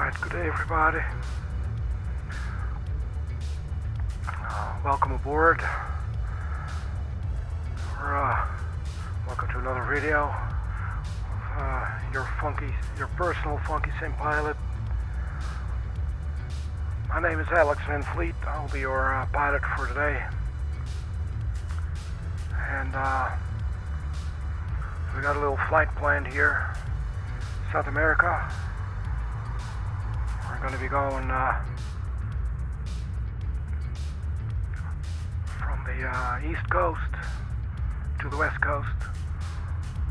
Alright, good day everybody. Welcome aboard. Welcome to another video of your personal funky sim pilot. My name is Alex Van Vliet. I'll be your pilot for today. And we got a little flight planned here, South America. We're going to be going from the east coast to the west coast.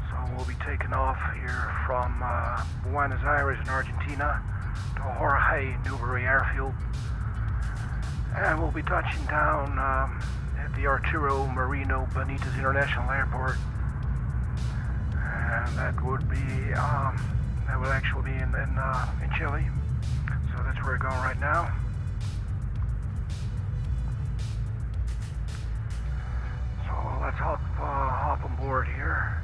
So we'll be taking off here from Buenos Aires in Argentina to Jorge, Newbery Airfield. And we'll be touching down at the Arturo, Merino, Benítez International Airport. And that would actually be in Chile. So that's where we're going right now. So let's hop on board here.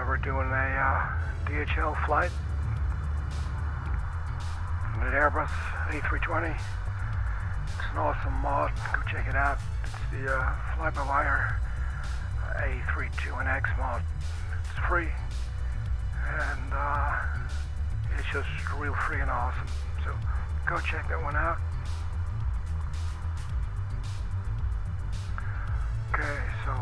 We're doing a DHL flight. An Airbus A320. It's an awesome mod. Go check it out. It's the fly-by-wire A32NX mod. It's free. And it's just real free and awesome. So go check that one out. Okay, so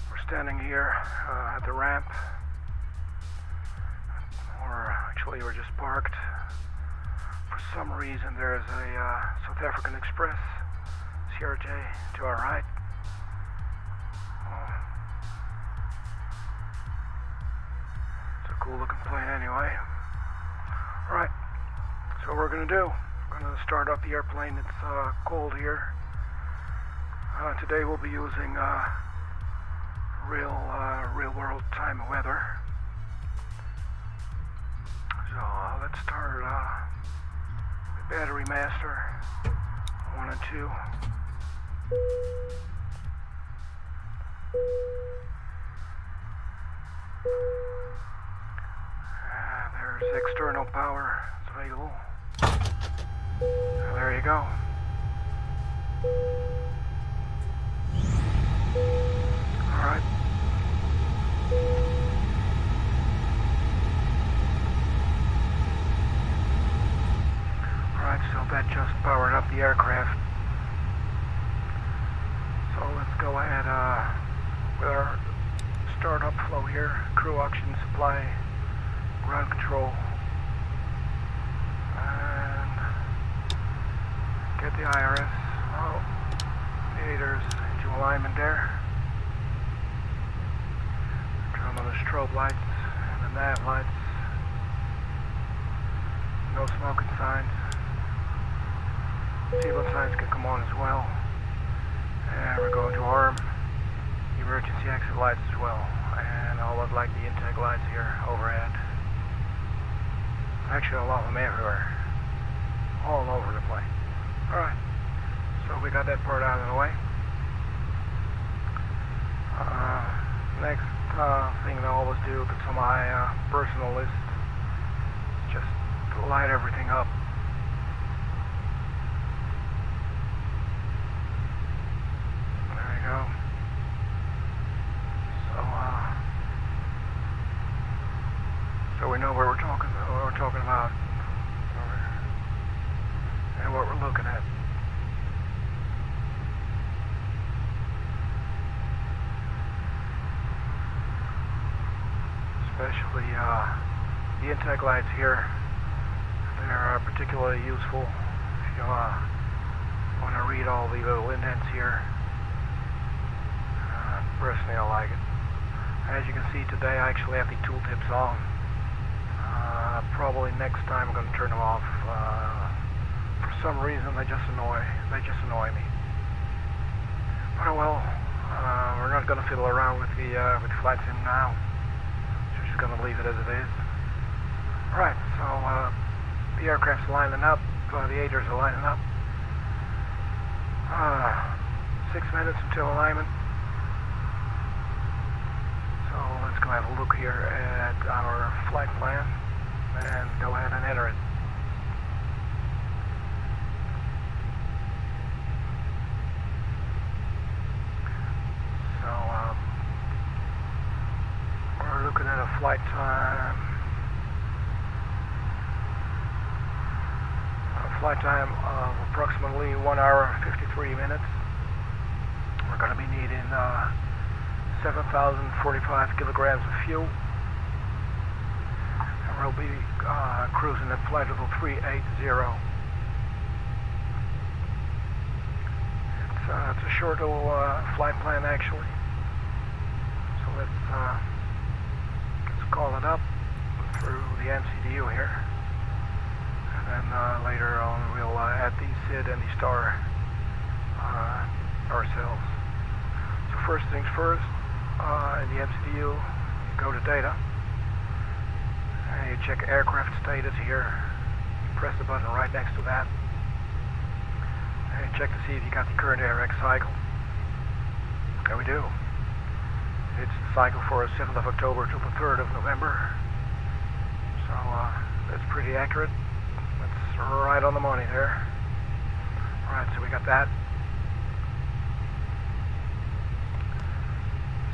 we're standing here at the ramp. We're just parked. For some reason there's a South African Express CRJ to our right. It's a cool looking plane anyway. Alright, so what we're going to do, we're going to start up the airplane. It's cold here. Today we'll be using real world time weather. So let's start the battery master 1 and 2. There's external power available. There you go. Alright. Alright, so that just powered up the aircraft. So let's go ahead with our startup flow here. Crew auction, supply, ground control. And get the IRS. Oh, the aiders into alignment there. Turn on the strobe lights and the nav lights. No smoking signs. Seatbelt signs can come on as well. And we're going to arm emergency exit lights as well. And all of like the intake lights here overhead. Actually a lot of them everywhere. All over the plane. Alright. So we got that part out of the way. Next thing that I always do that's on my personal list is just to light everything up. There you go. So we know what we're talking about and what we're looking at. Especially the intake lights here. They're particularly useful if you want to read all the little indents here. Personally, I like it. As you can see today, I actually have the tooltips on. Probably next time I'm going to turn them off. For some reason, they just annoy me. But oh well, we're not going to fiddle around with the flight sim now. We're just going to leave it as it is. Right, so the aircraft's lining up, the aiders are lining up. 6 minutes until alignment. So let's let's go have a look here at our flight plan and go ahead and enter it. So we're looking at a flight time. Of approximately 1 hour 53 minutes. We're going to be needing 7,045 kilograms of fuel, and we'll be cruising at flight level 380. It's a short little flight plan actually. So let's call it up through the MCDU here. And later on we'll add the SID and the star ourselves. So first things first, in the MCDU, you go to data, and you check aircraft status here. You press the button right next to that, and you check to see if you got the current AirX cycle. And we do. It's the cycle for 7th of October to the 3rd of November. So that's pretty accurate. Right on the money there. Alright, so we got that.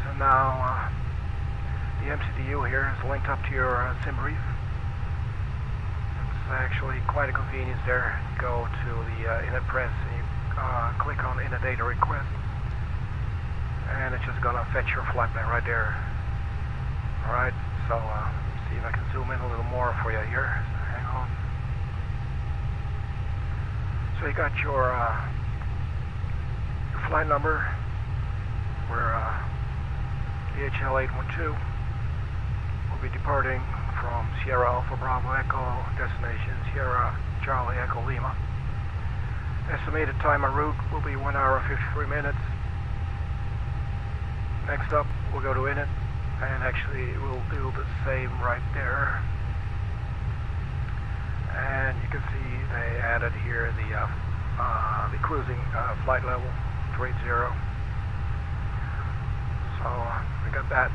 So now the MCDU here is linked up to your sim brief. It's actually quite a convenience there. You go to the init press and you click on init data request, and it's just gonna fetch your flight plan right there. Alright, so see if I can zoom in a little more for you here. So hang on. So you got your flight number. We're DHL 812. We'll be departing from Sierra Alpha Bravo Echo, destination Sierra Charlie Echo Lima. Estimated time en route will be 1 hour 53 minutes. Next up, we'll go to init, and actually we'll do the same right there. And you can see they added here the cruising flight level 380. So we got that.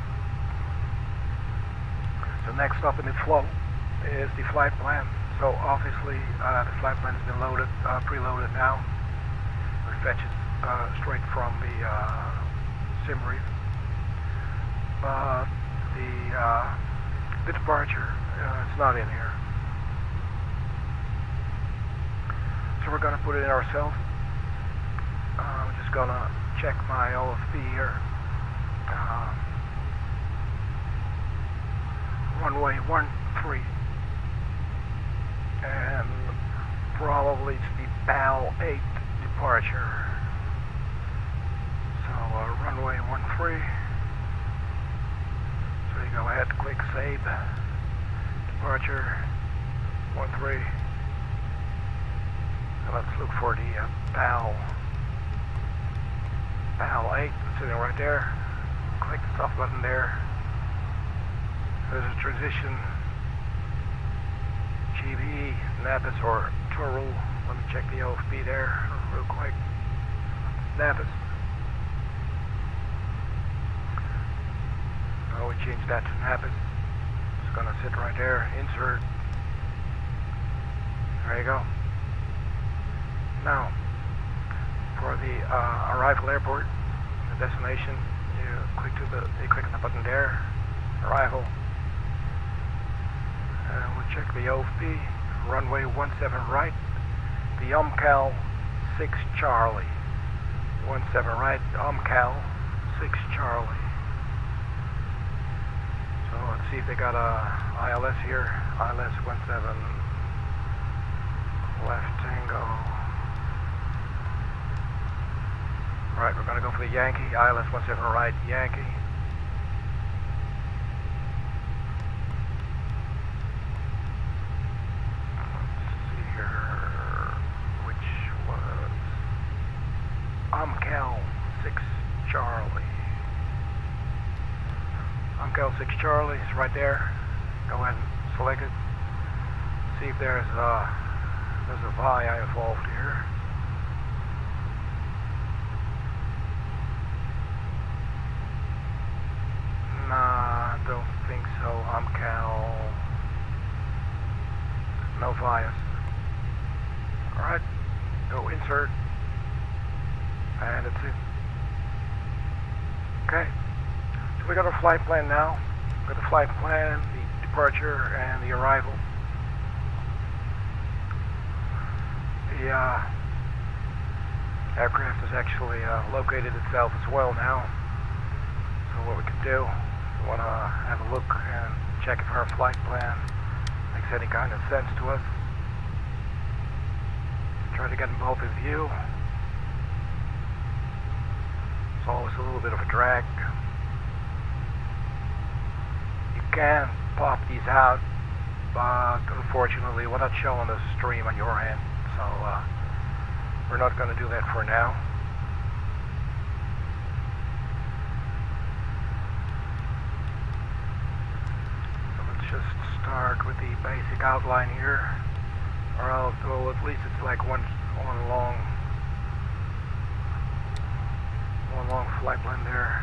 So next up in the flow is the flight plan. So obviously the flight plan has been loaded, preloaded now. We fetch it straight from the sim brief. But the departure, it's not in here. So we're going to put it in ourselves. I'm just going to check my OFB here. Runway 13. And probably it's the BAL 8 departure. So runway 13. So you go ahead, click SABE. Departure 13. Let's look for the BAL 8, sitting right there. Click the soft button there. There's a transition GB, Nabis or Toro. Let me check the OFB there real quick. Nabis. Oh, we changed that to Nabis. It's gonna sit right there. Insert. There you go. Now, for the arrival airport, the destination, you click on the button there, arrival, and we'll check the OFB, runway 17 right, the UMCAL 6 Charlie, 17 right, UMCAL 6 Charlie. So let's see if they got a ILS here, ILS 17 left Tango. Right, we're going to go for the Yankee, ILS 17 right, Yankee. Let's see here, which was UMCAL 6 Charlie. UMCAL 6 Charlie is right there. Go ahead and select it. See if there's a VI involved here. no bias. Alright, go insert, and it's it. Okay, so we got our flight plan now. We got the flight plan, the departure, and the arrival. The aircraft has actually located itself as well now. So what we can do, we want to have a look and check if our flight plan makes any kind of sense to us. Try to get them both in view. It's always a little bit of a drag. You can pop these out, but unfortunately we're not showing the stream on your end, so we're not going to do that for now. So let's just start with the basic outline here. Or else, well, at least it's like one long flight plan there.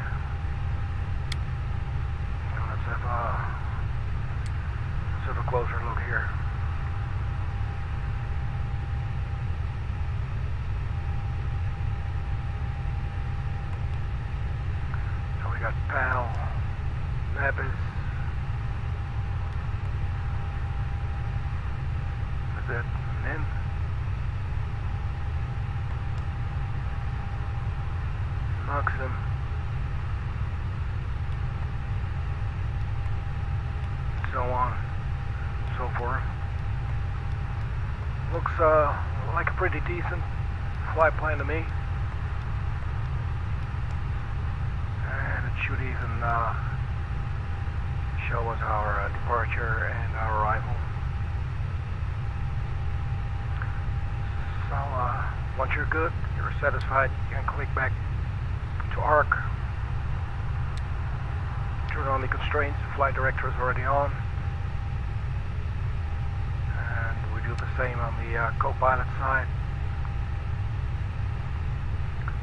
And let's have a closer look here. So we got PAL, Nepis, Vliet, and Maxim, so on and so forth. Looks like a pretty decent flight plan to me, and it should even show us our departure and our arrival. So once you're good, you're satisfied, you can click back to ARC, turn on the constraints. The flight director is already on, and we do the same on the co-pilot side.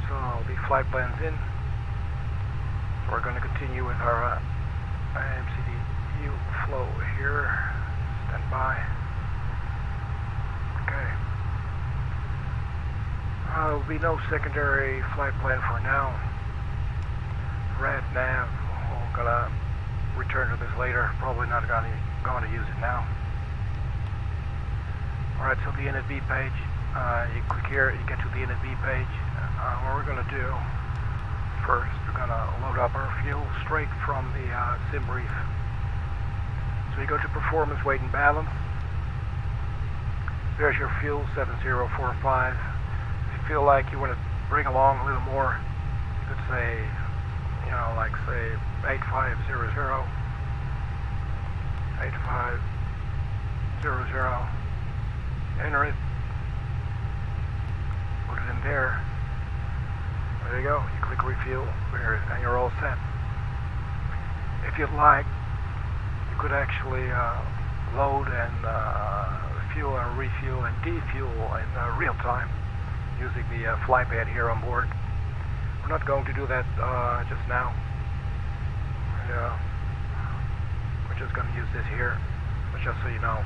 So the flight plan's in, so we're going to continue with our MCDU flow here. Stand by. Okay. There will be no secondary flight plan for now. Rad nav, we're gonna return to this later. Probably not going to use it now. Alright, so the INITB page, you click here, you get to the INITB page. What we're gonna do first, we're gonna load up our fuel straight from the sim brief. So you go to performance, weight and balance. There's your fuel, 7045. Feel like you want to bring along a little more, you could say, you know, like say 8500, 8500, enter it, put it in there. There you go. You click refuel, and you're all set. If you'd like, you could actually load and fuel and refuel and defuel in real time, using the fly pad here on board. We're not going to do that just now. We're just going to use this here, but just so you know.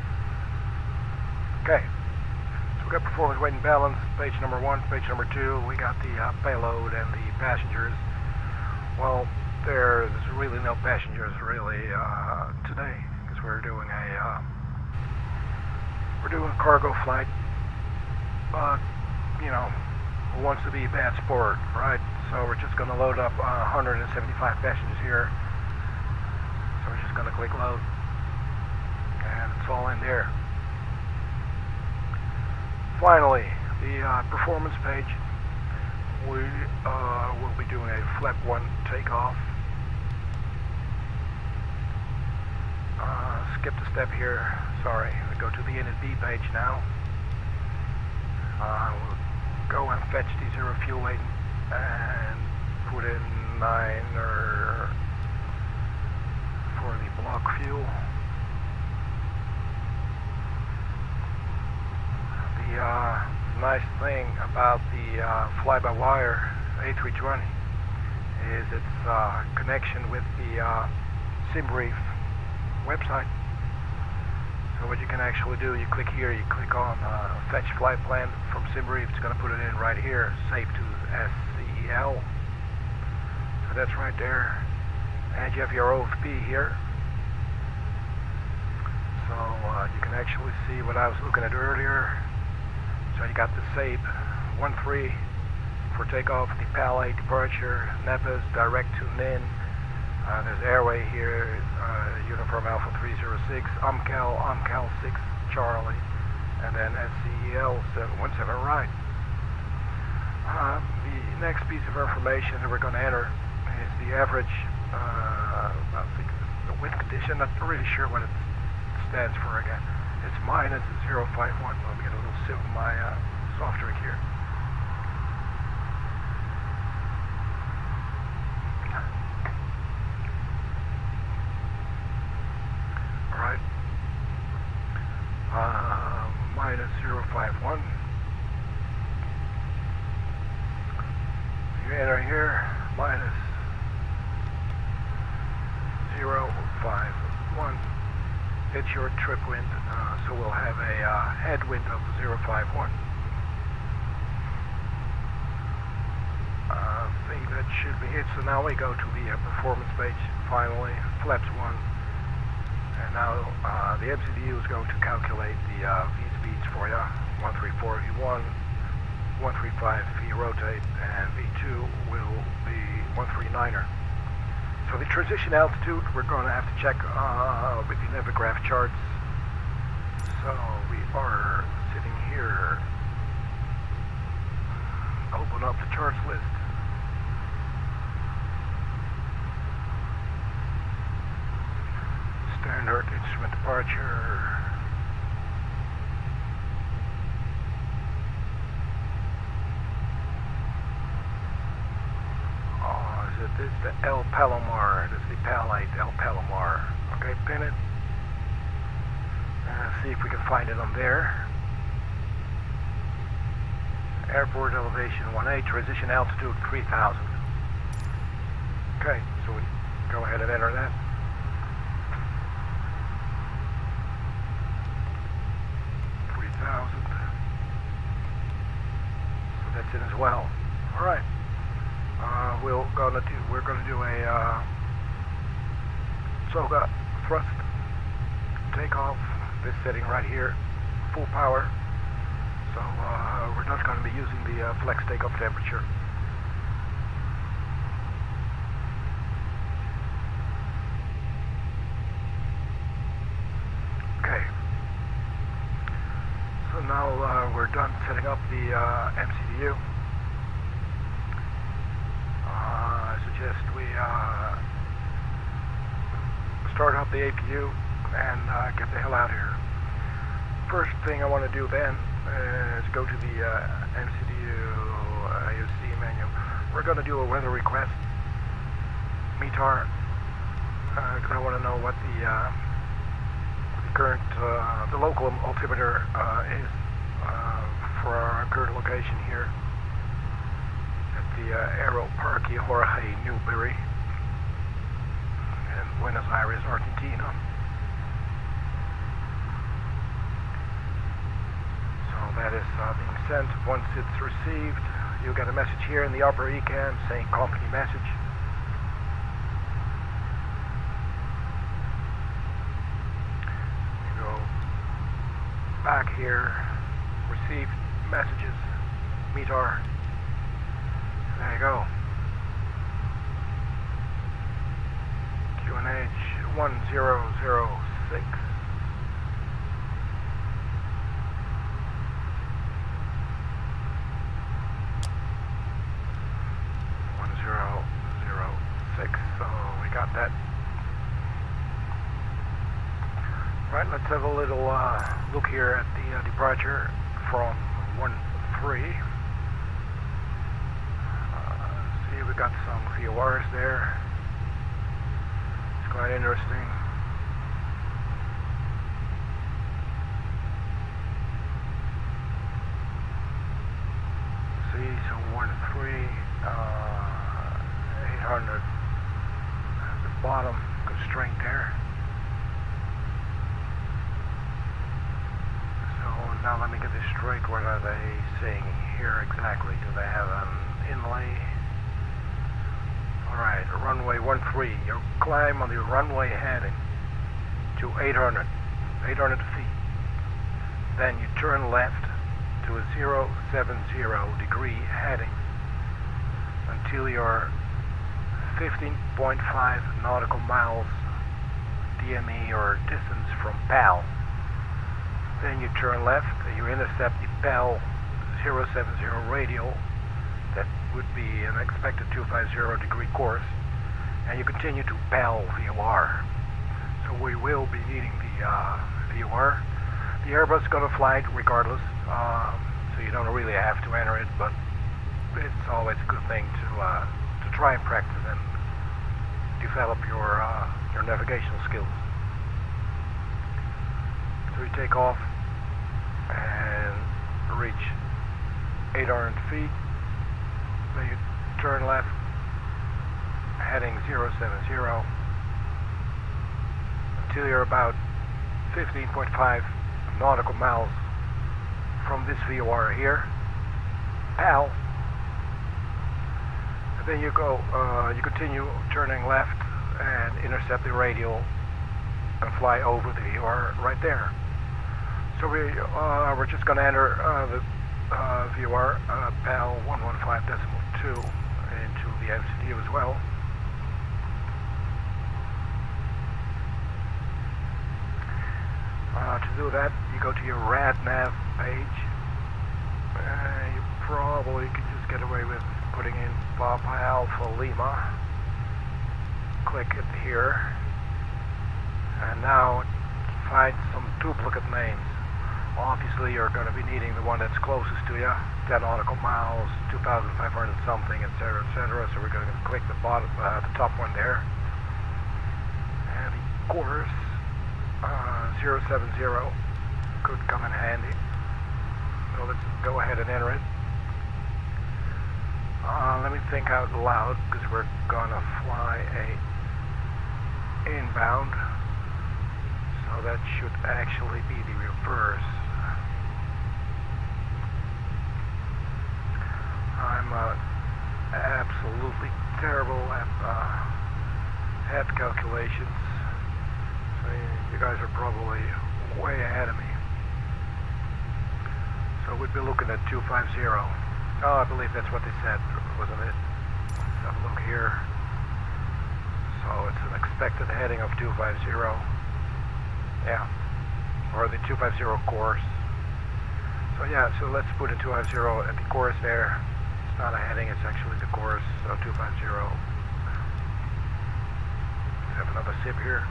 Okay, so we got performance, weight and balance, page number 1, page number 2. We got the payload and the passengers. Well, there's really no passengers really today, because we're doing a cargo flight. But you know, who wants to be a bad sport, right? So we're just going to load up 175 passengers here. So we're just going to click load, and it's all in there. Finally, the performance page. We will be doing a flap 1 takeoff. Skipped a step here. Sorry. We go to the INITB page now. We'll go and fetch the zero fuel weight and put in 9 for the block fuel. The nice thing about the fly-by-wire A320 is its connection with the sim brief website. So what you can actually do, you click here, you click on fetch flight plan from SimBrief. It's going to put it in right here, SABE to SCEL. So that's right there. And you have your OFP here. So you can actually see what I was looking at earlier. So you got the SABE 13 for takeoff, the PAL 8 departure, Nepes direct to NIN. There's airway here, Uniform Alpha 306, OMCAL 6 Charlie, and then SCEL 717 right. The next piece of information that we're going to enter is the average, I think the wind condition. Not really sure what it stands for again. It's minus 051. Let me get a little sip of my soft drink here. Alright. Minus 051. You enter here, minus 051. It's your trip wind, so we'll have a headwind of 051. I think that should be it. So now we go to the performance page, finally, flaps 1. And now the MCDU is going to calculate the V speeds for you. 134 V1, 135 V rotate, and V2 will be 139er. So the transition altitude, we're going to have to check with the Navigraph charts. So we are sitting here. Open up the charts list. Standard instrument departure. This is the El Palomar. This is the PAL 8 El Palomar. Okay, pin it. See if we can find it on there. Airport elevation 1A, transition altitude 3000. Okay, so we go ahead and enter that. So that's it as well. All right. We're gonna do a SOGA thrust takeoff. This setting right here, full power. So we're not going to be using the flex takeoff temperature. Okay. So now we're done setting up the MCDU. I suggest we start up the APU and get the hell out of here. First thing I want to do then is go to the MCDU AOC menu. We're going to do a weather request, METAR, because I want to know what the current, the local altimeter is for our current location here at the Aeroparque Jorge Newbery in Buenos Aires, Argentina. So that is being sent. Once it's received, you'll get a message here in the upper ECAM saying company message. You go back here, receive messages, METAR. There you go. QNH 1006. So we got that. Right, let's have a little look here at the departure from 13. See, we got some VORs there. It's quite interesting. See, so 13, 800. Bottom constraint there. Now let me get this straight. What are they saying here exactly? Do they have an inlay? Alright, runway 13. You climb on the runway heading to 800 feet. Then you turn left to a 070 degree heading until you're 15.5 nautical miles DME or distance from PAL. Then you turn left and you intercept the PAL 070 radial. That would be an expected 250 degree course, and you continue to PAL VOR. So we will be needing the VOR. The Airbus is going to fly it regardless, so you don't really have to enter it, but it's always a good thing to try and practice and develop your navigational skills. So you take off and reach 800 feet. Then you turn left, heading 070 until you're about 15.5 nautical miles from this VOR here, PAL. And then you you continue turning left and intercept the radial and fly over the VOR right there. So we're just going to enter the VOR PAL 115.2 into the MCU as well. To do that, you go to your RadNav page. You probably can just get away with putting in Papa Alpha Lima. Click it here, and now find some duplicate names. Obviously, you're going to be needing the one that's closest to you, 10 nautical miles, 2,500 something, etc., etc. So we're going to click the bottom, the top one there, and the course 070 could come in handy. So let's go ahead and enter it. Let me think out loud, because we're gonna fly a inbound, so that should actually be the reverse. I'm absolutely terrible at head calculations, so you guys are probably way ahead of me. So we'd be looking at 250. Oh, I believe that's what they said, wasn't it? Let's have a look here. So it's an expected heading of 250. Yeah, or the 250 course. So yeah, so let's put in 250 at the course there. It's not a heading, it's actually the course, so 250. Let's have another sip here.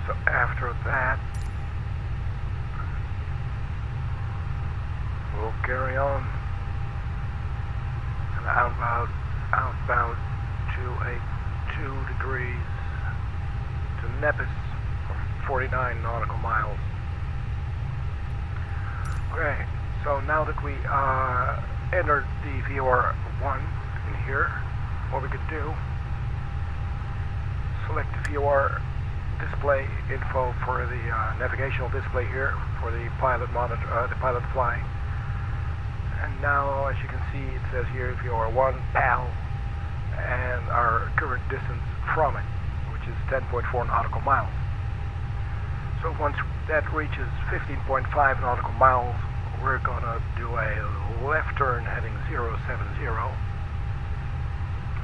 So after that, we'll carry on and outbound 282 degrees to Nepes, 49 nautical miles. Okay, so now that we entered the VOR 1 in here, what we could do, select the VOR display info for the navigational display here for the pilot monitor, the pilot flying. And now, as you can see, it says here VOR 1 PAL and our current distance from it, which is 10.4 nautical miles. So once that reaches 15.5 nautical miles, we're gonna do a left turn heading 070.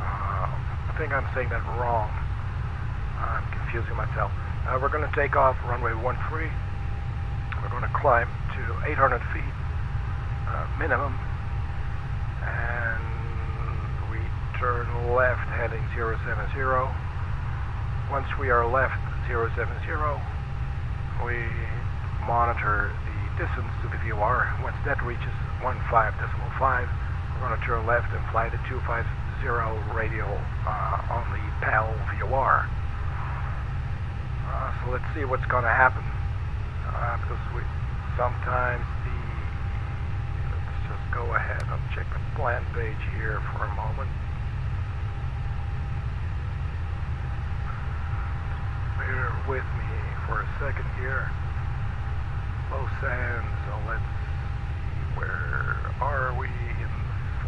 I think I'm saying that wrong. I'm confusing myself. We're going to take off runway 13. We're going to climb to 800 feet minimum, and we turn left heading 070. Once we are left 070, we monitor the distance to the VOR. Once that reaches 15.5, we're going to turn left and fly the 250 radial on the PAL VOR. So let's see what's going to happen, because sometimes let's just go ahead and check the plan page here for a moment. bear with me for a second here. Low sand, so let's see, where are we in the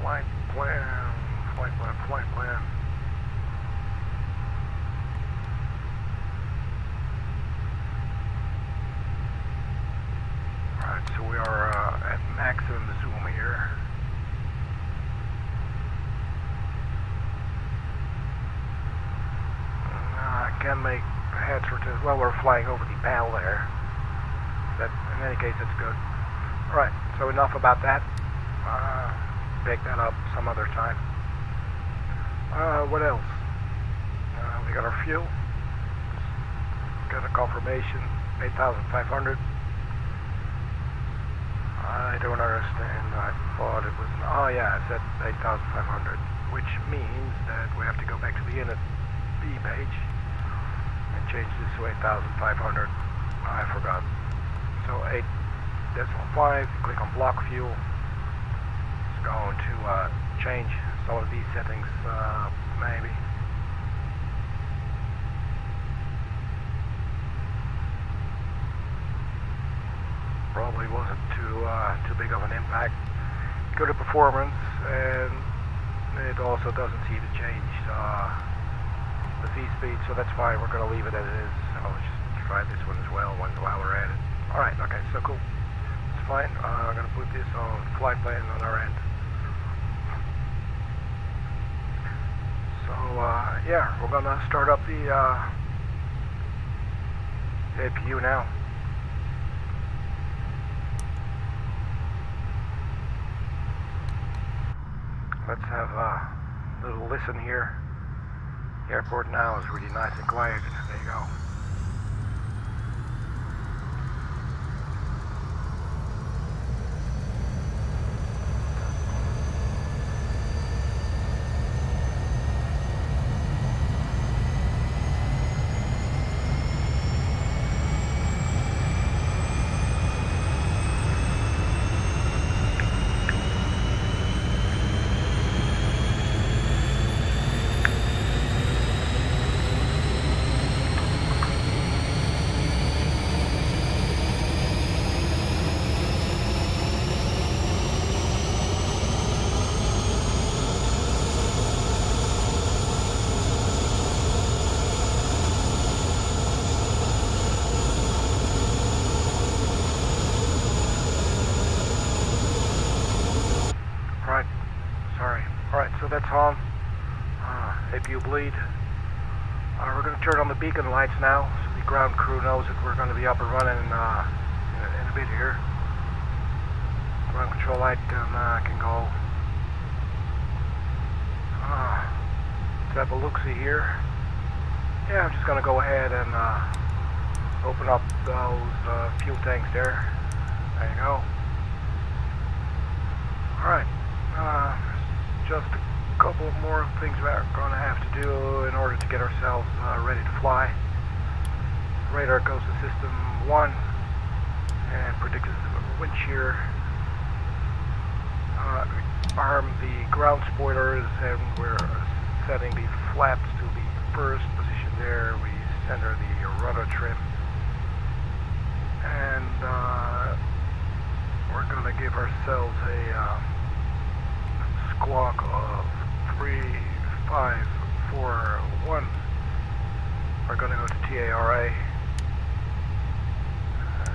flight plan? Flight plan. Alright, so we are at maximum zoom here. I can make heads for this. Well, we're flying over the PAL there. That, in any case, it's good. Alright, so enough about that. Pick that up some other time. What else? We got our fuel. Got a confirmation, 8,500. I don't understand. I thought it was... Oh yeah, it said 8,500, which means that we have to go back to the init B page and change this to 8,500. I forgot. So 8.5, click on block fuel. It's going to change some of these settings, maybe. Probably wasn't too big of an impact. Go to performance, and it also doesn't seem to change the V-speed, so that's fine. We're going to leave it as it is. I'll just try this one as well while we're at it. Alright, okay, so cool. It's fine. I'm going to put this on flight plan on our end. So, yeah, we're going to start up the APU now. Let's have a little listen here. The airport now is really nice and quiet. There you go. So that's on. APU bleed. We're going to turn on the beacon lights now, so the ground crew knows that we're going to be up and running in a bit here. Ground control light can go. Let's have a look-see here. Yeah, I'm just going to go ahead and open up those fuel tanks there. There you go. Alright. Just a couple more things we're going to have to do in order to get ourselves ready to fly. Radar goes to system 1 and predicts wind shear. Arm the ground spoilers, and we're setting the flaps to the first position there. We center the rudder trim, and we're going to give ourselves a squawk of 3541. We're going to go to TARA. I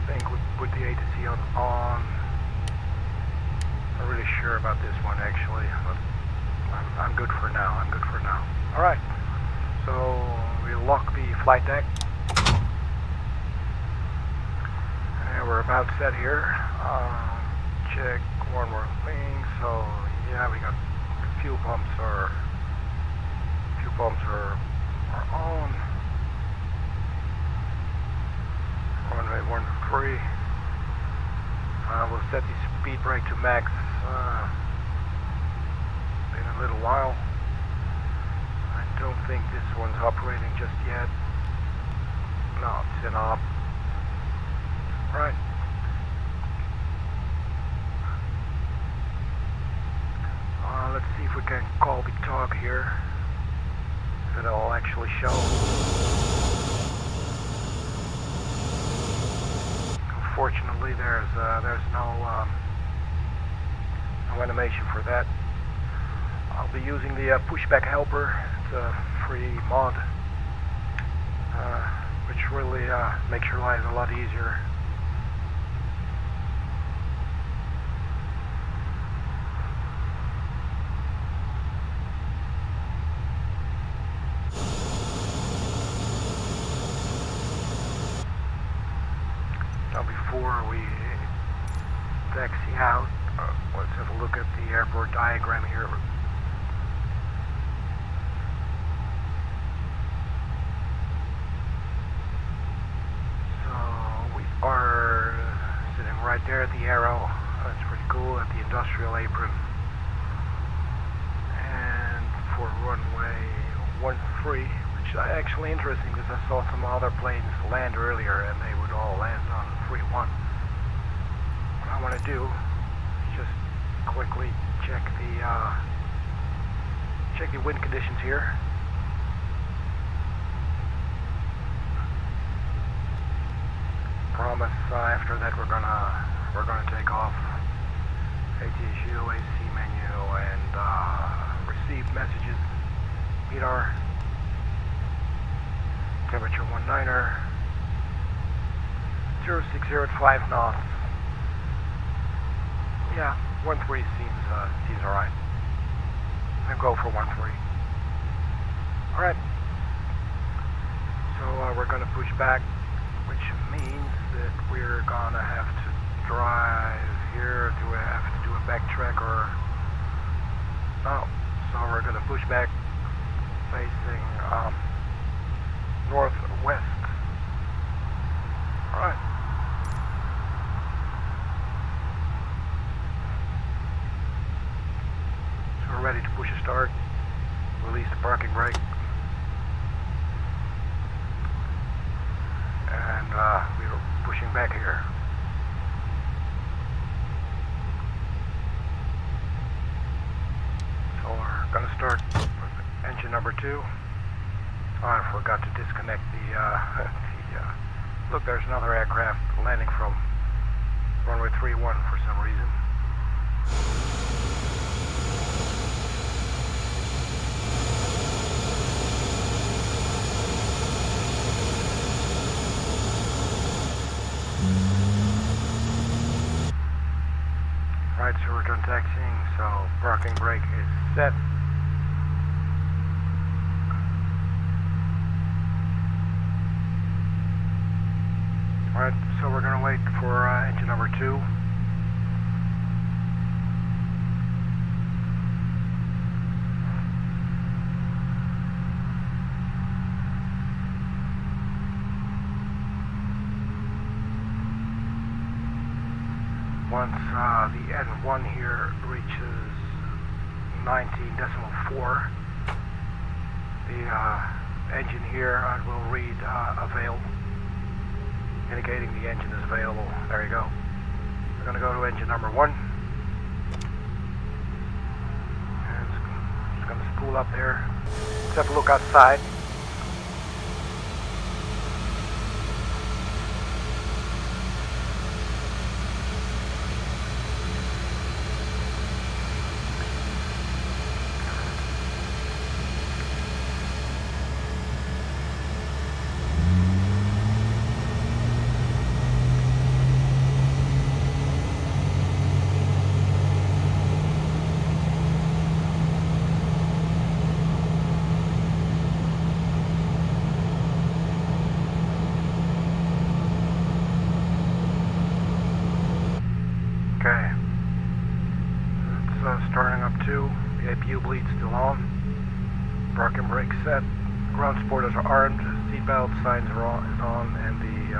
think we put the ATC on. Not really sure about this one actually, but I'm good for now. Alright, so we lock the flight deck. And we're about set here. Check one more thing. So yeah, we got fuel pumps are on. Runway 13. We'll set the speed brake to max in a little while. I don't think this one's operating just yet. No, it's in op. Right. Let's see if we can call the talk here. If it'll actually show. Unfortunately, there's no animation for that. I'll be using the pushback helper. It's a free mod, which really makes your life a lot easier. Now before we taxi out, let's have a look at the airport diagram here. Are sitting right there at the arrow. That's pretty cool, at the industrial apron. And for runway 13, which is actually interesting because I saw some other planes land earlier and they would all land on 3-1. What I want to do is just quickly check the wind conditions here. Promise after that we're gonna take off. ATSU, AC menu, and receive messages. Meet our temperature 19er, 060 at 5 knots. Yeah, 13 seems alright. I'll go for 13. Alright. So we're gonna push back, which means that we're gonna have to drive here. Do we have to do a backtrack or no? So we're gonna push back facing northwest. Alright. So we're ready to push a start. Release the parking brake. And we're pushing back here. So we're gonna start with engine number 2. Oh, I forgot to disconnect look, there's another aircraft landing from runway 31 for some reason. Right, so we're done taxiing, so parking brake is set. Alright, so we're going to wait for engine number 2. Once the N1 here reaches 19.4, the engine here will read avail, indicating the engine is available. There you go. We're going to go to engine number 1. And it's going to spool up there. Let's have a look outside. Okay, it's starting up 2. The APU bleed still on. Parking brake set. Ground supporters are armed. Seatbelt signs are on, and the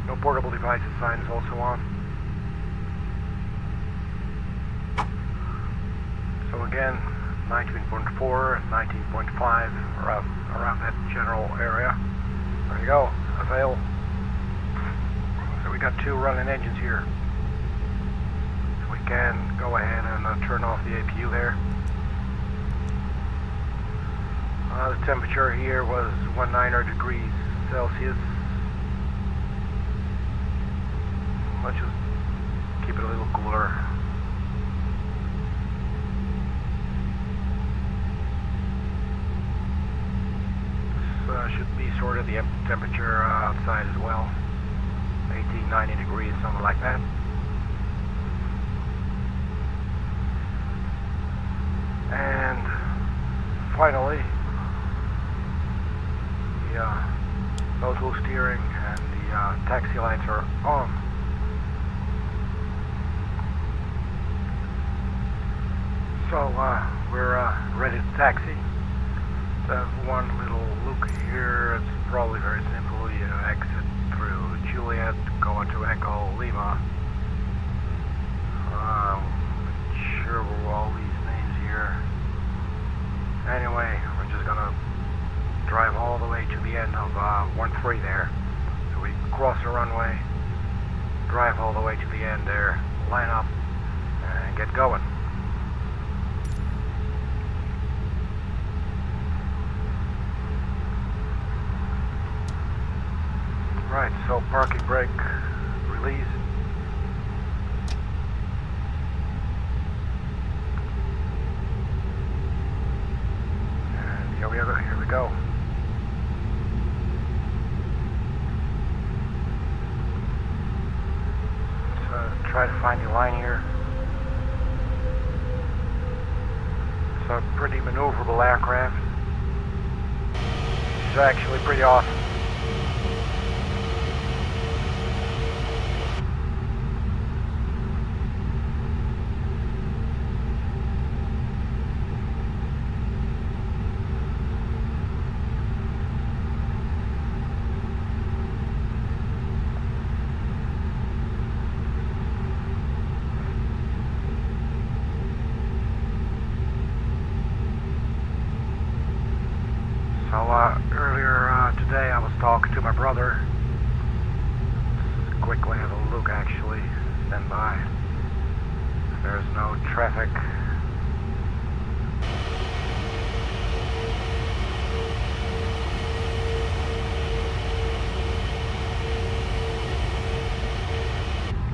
no portable devices sign is also on. So again, 19.4, 19.5, around that general area. There you go. Avail. So we got 2 running engines here. Can go ahead and turn off the APU there. The temperature here was 19 degrees Celsius. let's just keep it a little cooler. This should be sort of the temperature outside as well. 18, 19 degrees, something like that. And finally, the nose-wheel steering and the taxi lights are on. So we're ready to taxi. There's one little look here. It's probably very simple. You exit through Juliet, go into Echo Lima. Sure what all these names here. Anyway, we're just gonna drive all the way to the end of 13 there. So we cross the runway, drive all the way to the end there, line up, and get going. Right, so parking brake release. And here we go. Let's try to find the line here. It's a pretty maneuverable aircraft. It's actually pretty awesome. Earlier today I was talking to my brother. Let's quickly have a look actually. Stand by. There's no traffic.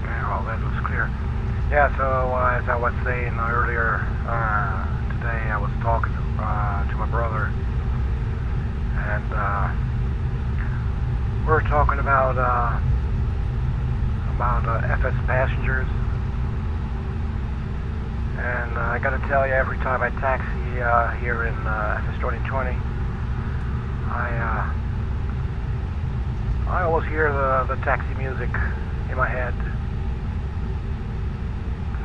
Yeah, well, that looks clear. Yeah, so as I was saying earlier today, I was talking to my brother. And we're talking about FS passengers, and I got to tell you, every time I taxi here in FS 2020, I always hear the taxi music in my head.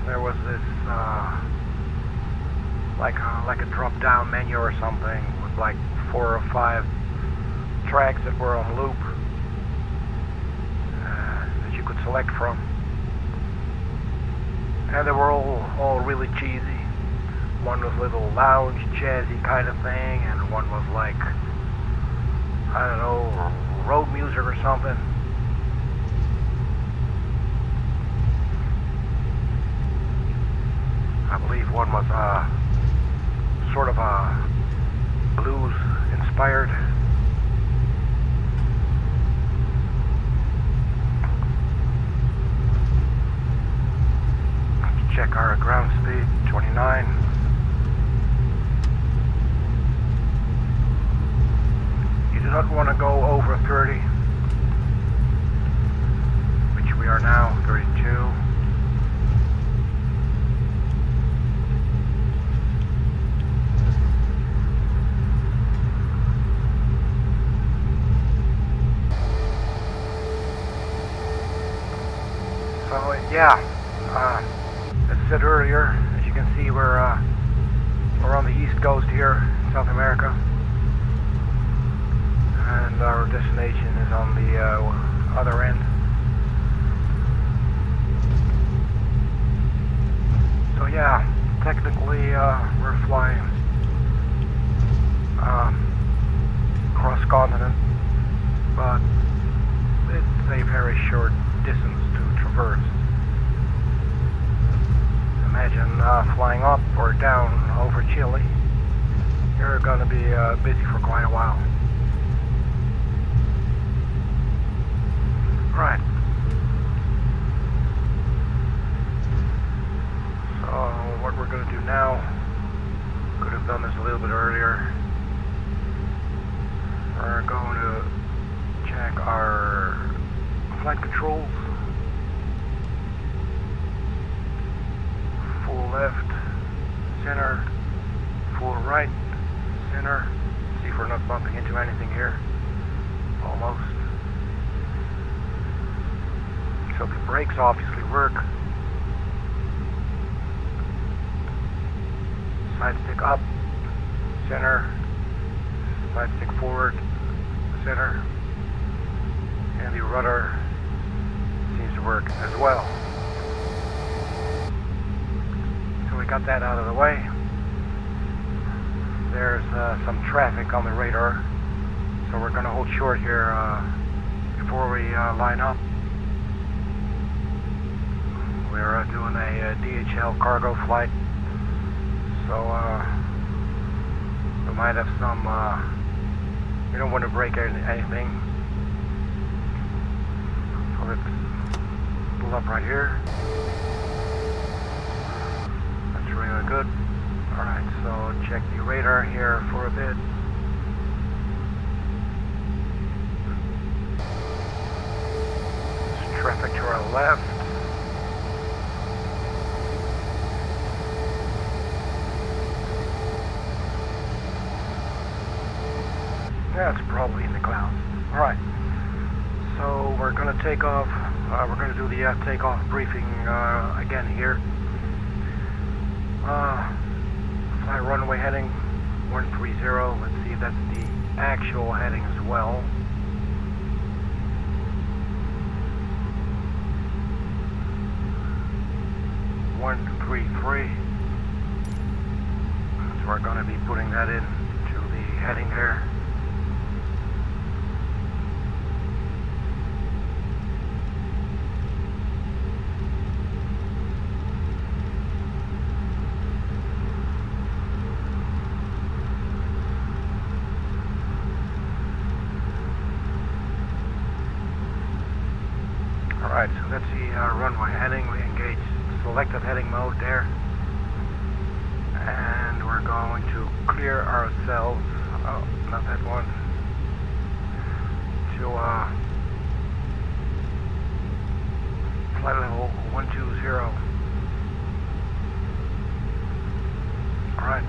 There was this like a drop-down menu or something with like 4 or 5 tracks that were on loop that you could select from, and they were all really cheesy. One was a little lounge jazzy kind of thing, and one was like, I don't know, road music or something. I believe one was sort of a blues inspired. Let's check our ground speed, 29. You do not want to go over 30, which we are now, 32. So yeah, as I said earlier, as you can see, we're on the east coast here, South America, and our destination is on the other end. So yeah, technically we're flying cross continent, but it's a very short distance to traverse. Imagine flying up or down over Chile. You're going to be busy for quite a while. Right. neutrals. Full left, center, full right, center. See if we're not bumping into anything here. Almost. So the brakes obviously work. Side stick up, center, side stick forward, center, and the rudder seems to work as well. So we got that out of the way. There's some traffic on the radar, so we're going to hold short here before we line up. We're doing a DHL cargo flight, so we might have some, we don't want to break anything. So let's pull up right here. That's really good. Alright, so check the radar here for a bit. There's traffic to our left. That's probably in the clouds. Alright, so we're going to take off. We're going to do the takeoff briefing again here. Fly runway heading 130. Let's see if that's the actual heading as well. So we're going to be putting that in to the heading there. Alright, so that's the runway heading. We engage selected heading mode there. And we're going to clear ourselves, oh, not that one, to flight level 120. Alright,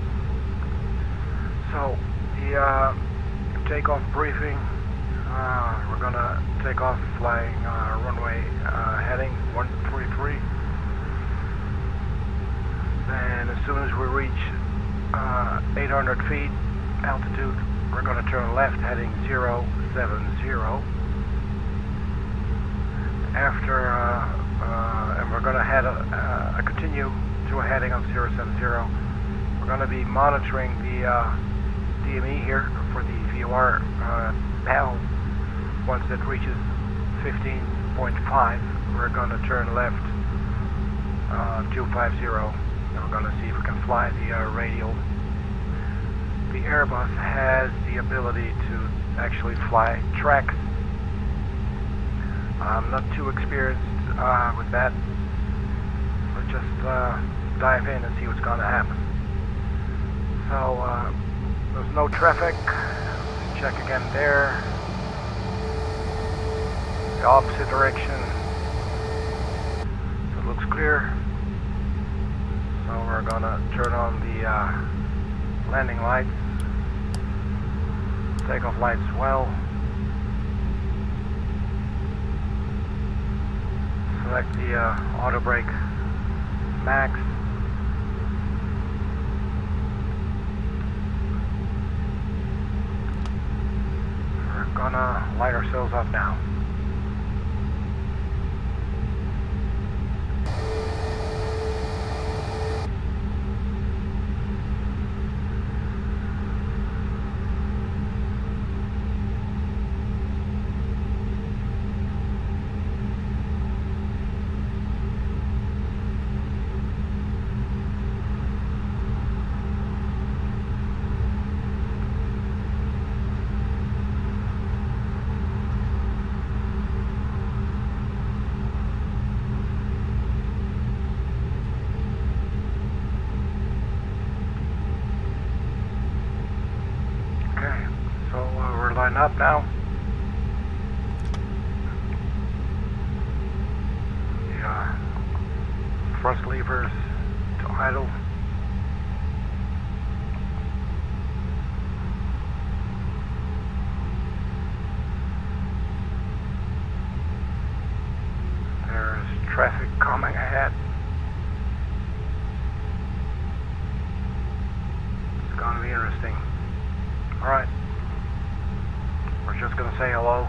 so the takeoff briefing. We're going to take off flying runway heading 133. Then as soon as we reach 800 feet altitude, we're going to turn left heading 070. After, and we're going to head continue to a heading of 070. We're going to be monitoring the DME here for the VOR valve. Once it reaches 15.5, we're going to turn left 250. And we're going to see if we can fly the radial. The Airbus has the ability to actually fly tracks. I'm not too experienced with that. Let's just dive in and see what's going to happen. So there's no traffic. Let's check again there. The opposite direction. So it looks clear. So we're gonna turn on the landing lights, takeoff lights as well. Select the auto brake max. We're gonna light ourselves up now. Up now. thrust levers to idle. There's traffic coming ahead. It's going to be interesting. Alright. We're just going to say hello.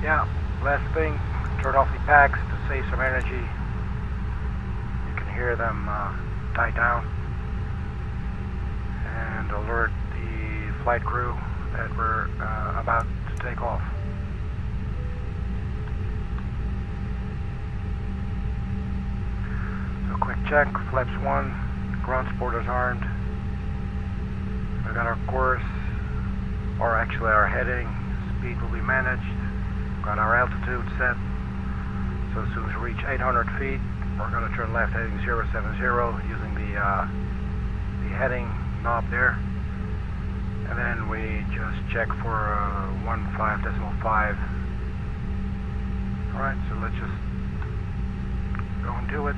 Yeah, last thing, turn off the packs to save some energy. You can hear them die down. And alert the flight crew that we're about to take off. So quick check, flaps 1, ground supporters armed. We got our course, or actually our heading, speed will be managed. Got our altitude set. So as soon as we reach 800 feet, we're going to turn left heading 070 using the heading knob there. And then we just check for 15.5. Alright, so let's just go and do it.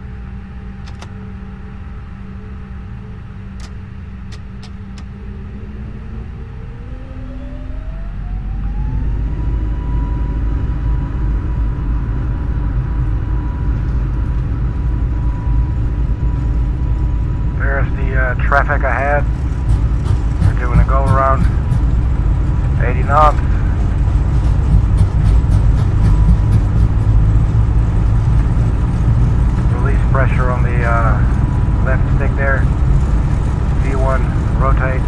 Traffic ahead. We're doing a go around 80 knots. Release pressure on the left stick there. V1, rotate.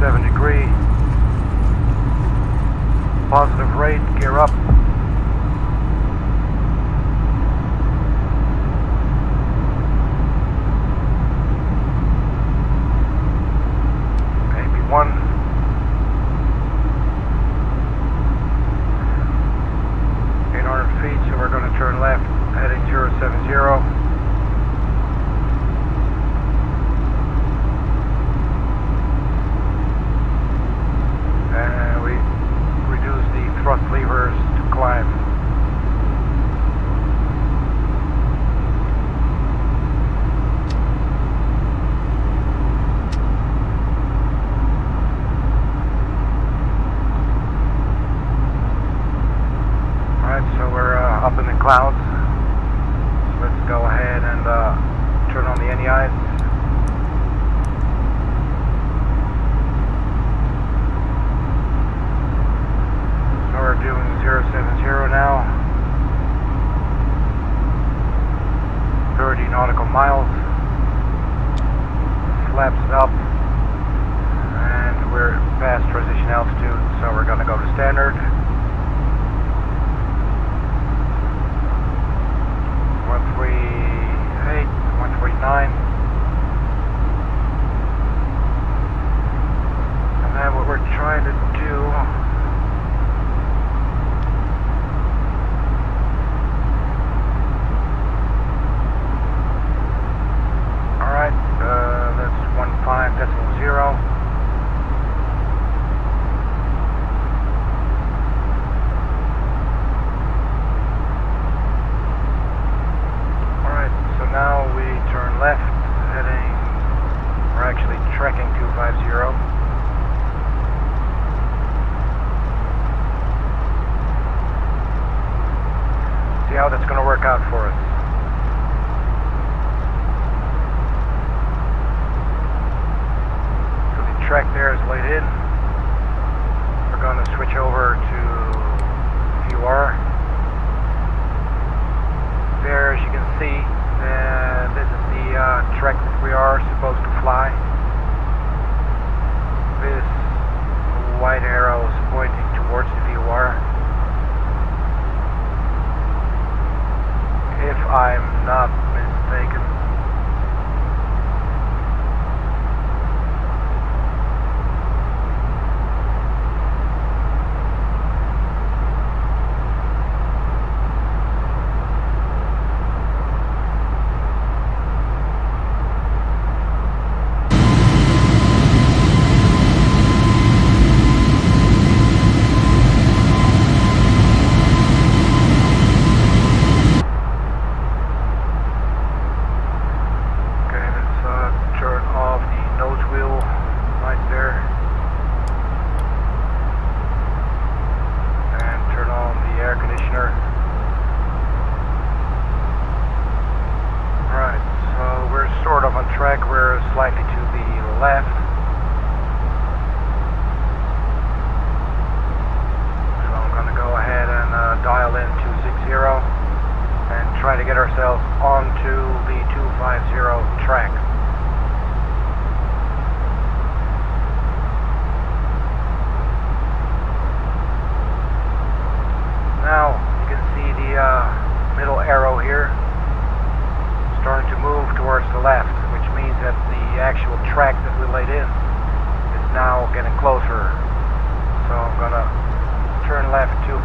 17 degree. Positive rate, gear up. One. 800 feet, so we're going to turn left, heading 070. And we reduce the thrust levers to climb. Up in the clouds. So let's go ahead and turn on the NEIs. So we're doing 070 now. 30 nautical miles. Flaps up. And we're past transition altitude, so we're going to go to standard. 138, 149. And then what we're trying to do, alright, that's 15.0. Now we turn left, heading, we're actually trekking 250. See how that's going to work out for us. So the track there is laid in. We're going to switch over to VR. There, as you can see, this is the track that we are supposed to fly. This white arrow is pointing towards the VOR. If I'm not mistaken.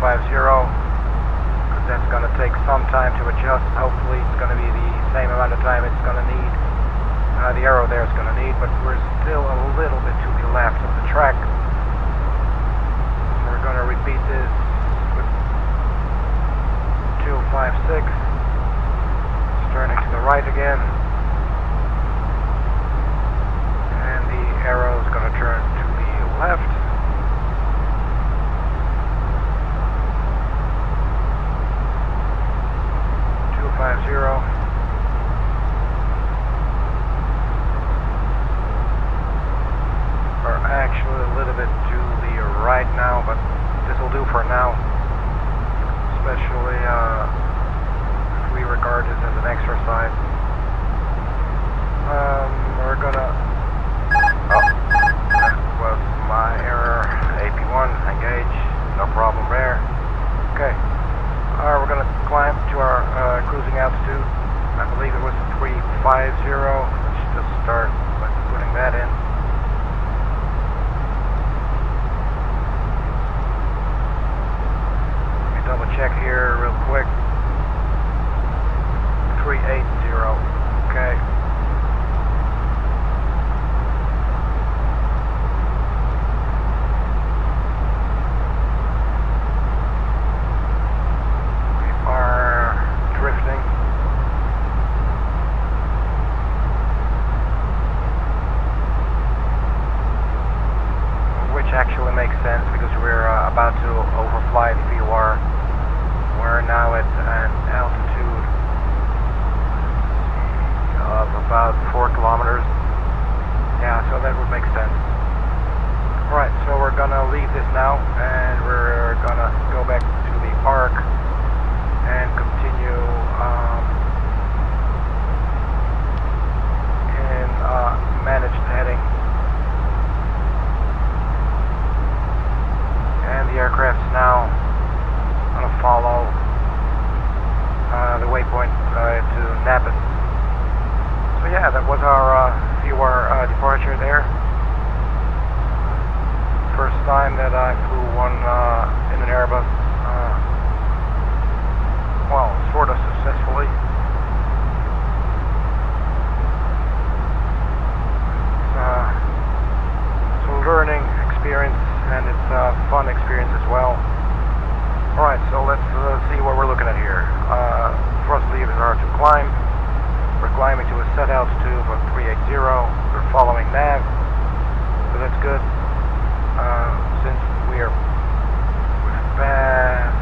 because that's going to take some time to adjust. Hopefully it's going to be the same amount of time it's going to need. The arrow there is going to need, but we're still a little bit to the left of the track. So we're going to repeat this with 256. It's turning to the right again. And the arrow is going to turn to the left. We're actually a little bit to the right now, but this will do for now, especially if we regard this as an exercise. We're gonna, that was my error. AP1 engage, no problem there. Okay. We're going to climb to our cruising altitude. I believe it was 350. Let's just start by putting that in. Let me double check here real quick. 380. Okay. Actually makes sense because we're about to overfly the VOR. We're now at an altitude of about 4 kilometers. Yeah, so that would make sense. Alright, so we're gonna leave this now and we're gonna go back to the park and continue in managed heading. And the aircraft's now going to follow the waypoint to Naples. So yeah, that was our VOR departure there. First time that I flew one in an Airbus, well, sort of successfully. It's a learning experience. And it's a fun experience as well. Alright, so let's see what we're looking at here. Thrust levers are to climb. We're climbing to a set altitude of 380. We're following nav, so that's good. Since we're past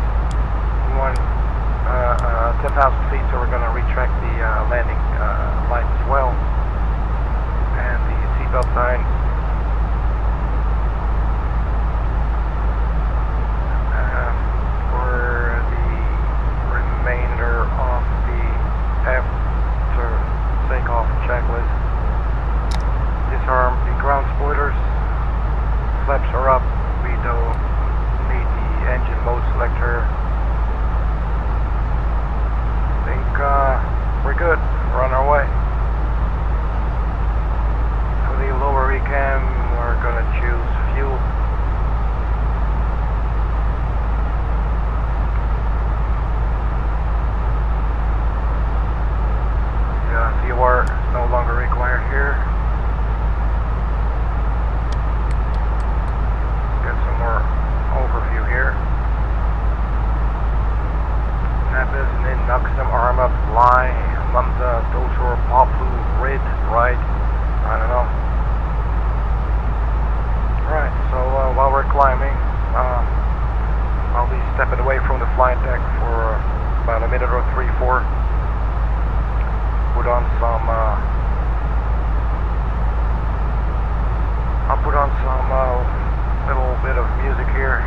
10,000 feet, so we're going to retract the landing lights as well. And the seatbelt sign. Checklist. Disarm the ground spoilers. Flaps are up. We don't need the engine mode selector. I think we're good. We're on our way. For the lower recam, we're gonna choose fuel. VOR is no longer required here. Get some more overview here. Naples, Nin, Nuxum, Arma, Fly, Lambda, Dotor, Poplu, Rid, Right. I don't know. Alright, so while we're climbing, I'll be stepping away from the flight deck for about a minute or 3-4. Put on some I'll put on some little bit of music here,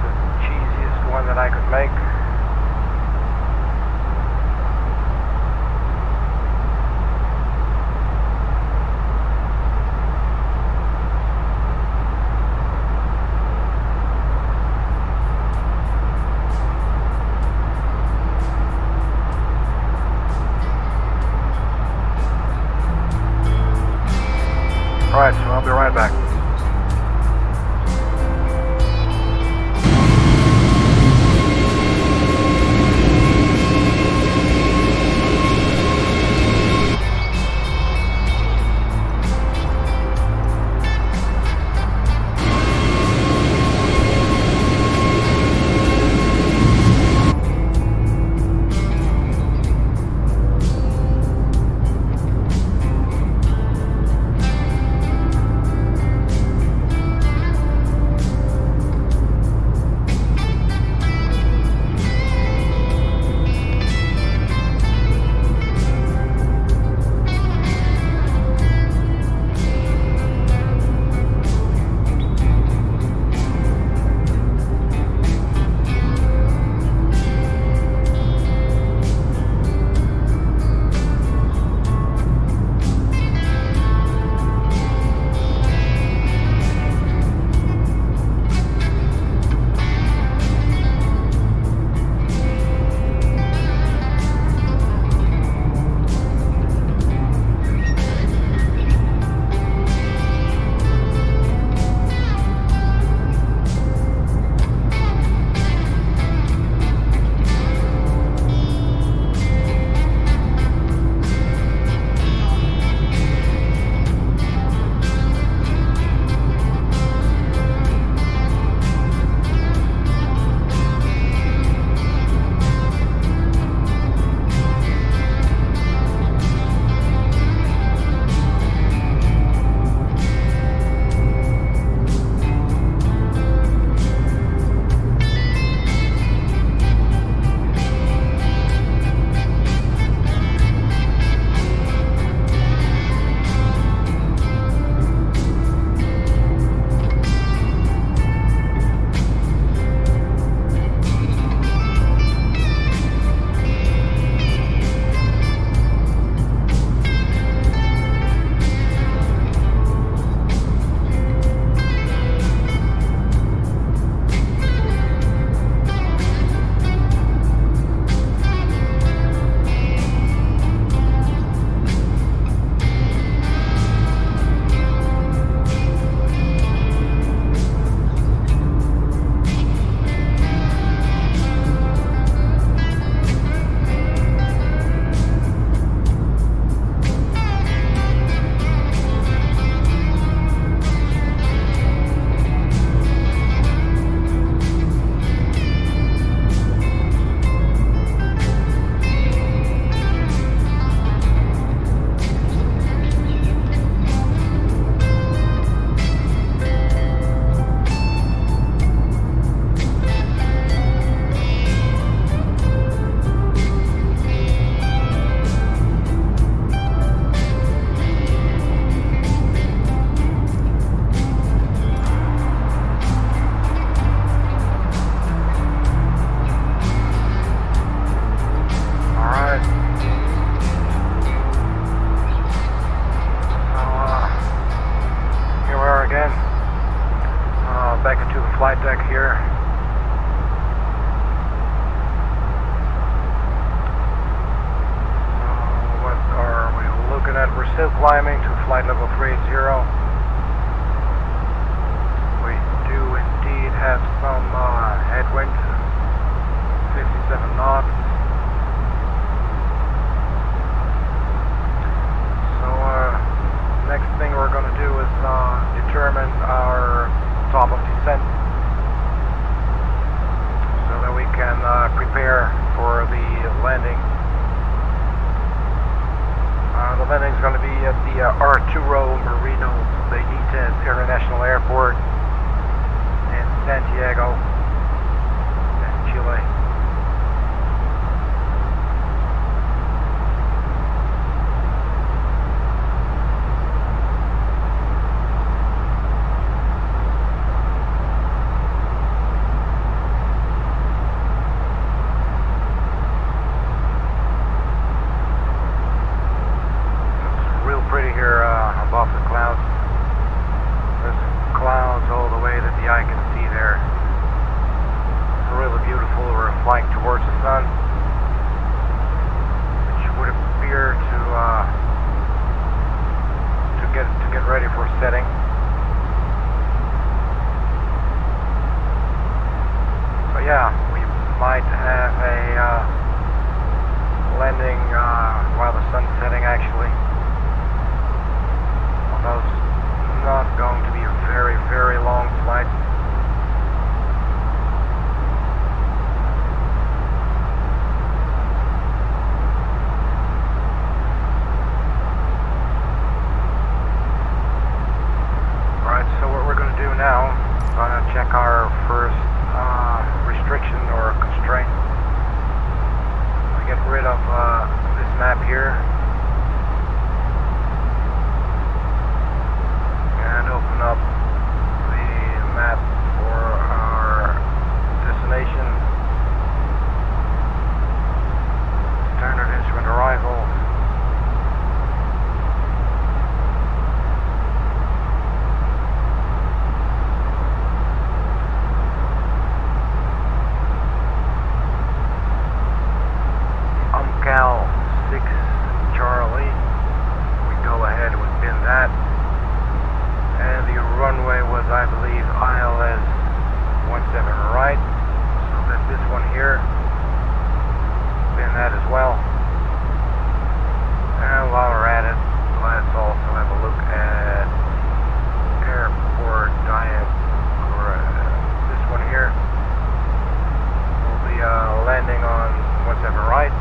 the cheesiest one that I could make. Alright, so I'll be flight deck here. So what are we looking at? We're still climbing to flight level 380. We do indeed have some headwind, 57 knots. So next thing we're going to do is determine our top of descent so that we can prepare for the landing. The landing is going to be at the Arturo Merino Benítez International Airport in Santiago, Chile. Above the clouds. There's clouds all the way that the eye can see there. It's really beautiful. We're flying towards the sun, which would appear to get ready for setting. So yeah, we might have a landing while the sun's setting actually. Although it's not going to be a very, very long flight. Alright, so what we're going to do now, I'm going to check our first restriction or constraint. We get rid of this map here. And open up the map for our destination. Standard instrument arrival. Cal 6 Charlie. We go ahead and pin that. And the runway was, I believe, ILS 17 right. So that's this one here. Pin that as well. And while we're at it, let's also have a look at airport diet for this one here. We'll be landing on 17 right.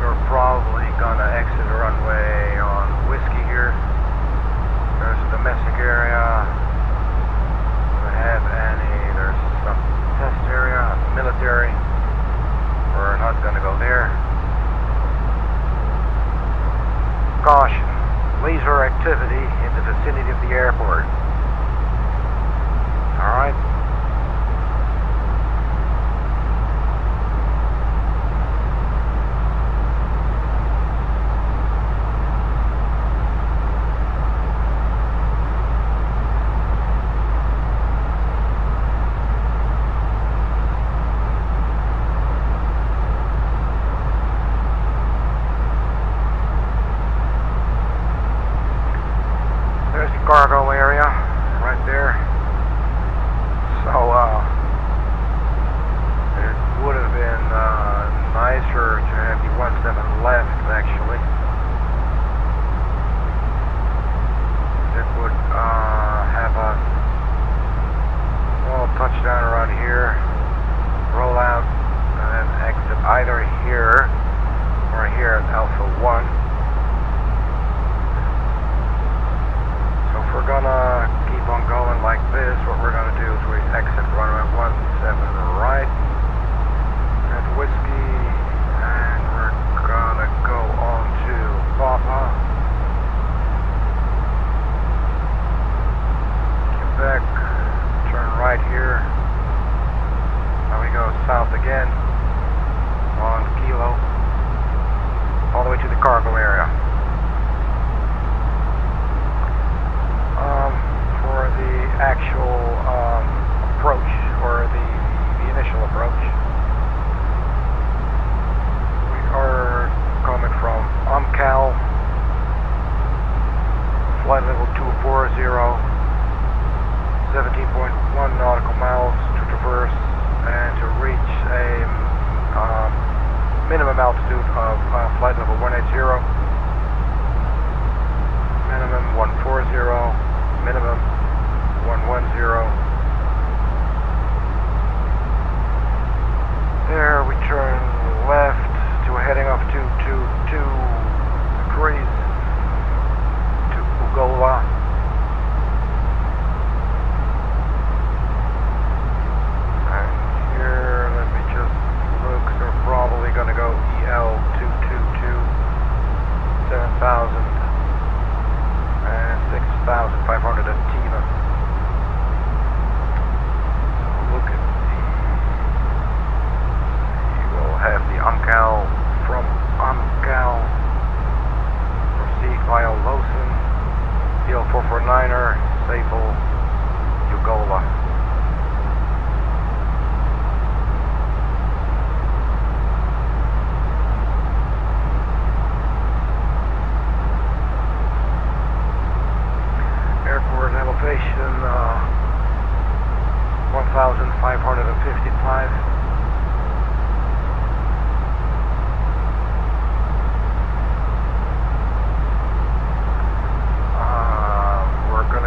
So we're probably gonna exit the runway on Whiskey here. There's a domestic area. Do we have any? There's some test area, military. We're not gonna go there. Caution, laser activity in the vicinity of the airport. Alright. Cargo area right there. So it would have been nicer to have the 17 left actually. It would have us touchdown around here, roll out, and then exit either here or here at Alpha 1. We're gonna keep on going like this. What we're gonna do is we exit runway 17 right at Whiskey, and we're gonna go on flight level 240, 17.1 nautical miles to traverse and to reach a minimum altitude of flight level 180, minimum 140, minimum 110. There we turn left to a heading of 222 degrees to Ugola. And here, let me just look, they're probably going to go EL 222, 7,000 and 6,500 at Tina. So look at have the Ancal from Ancal, proceed via Lawson, DL449er, Sable, Ugola. Airport elevation 1,555.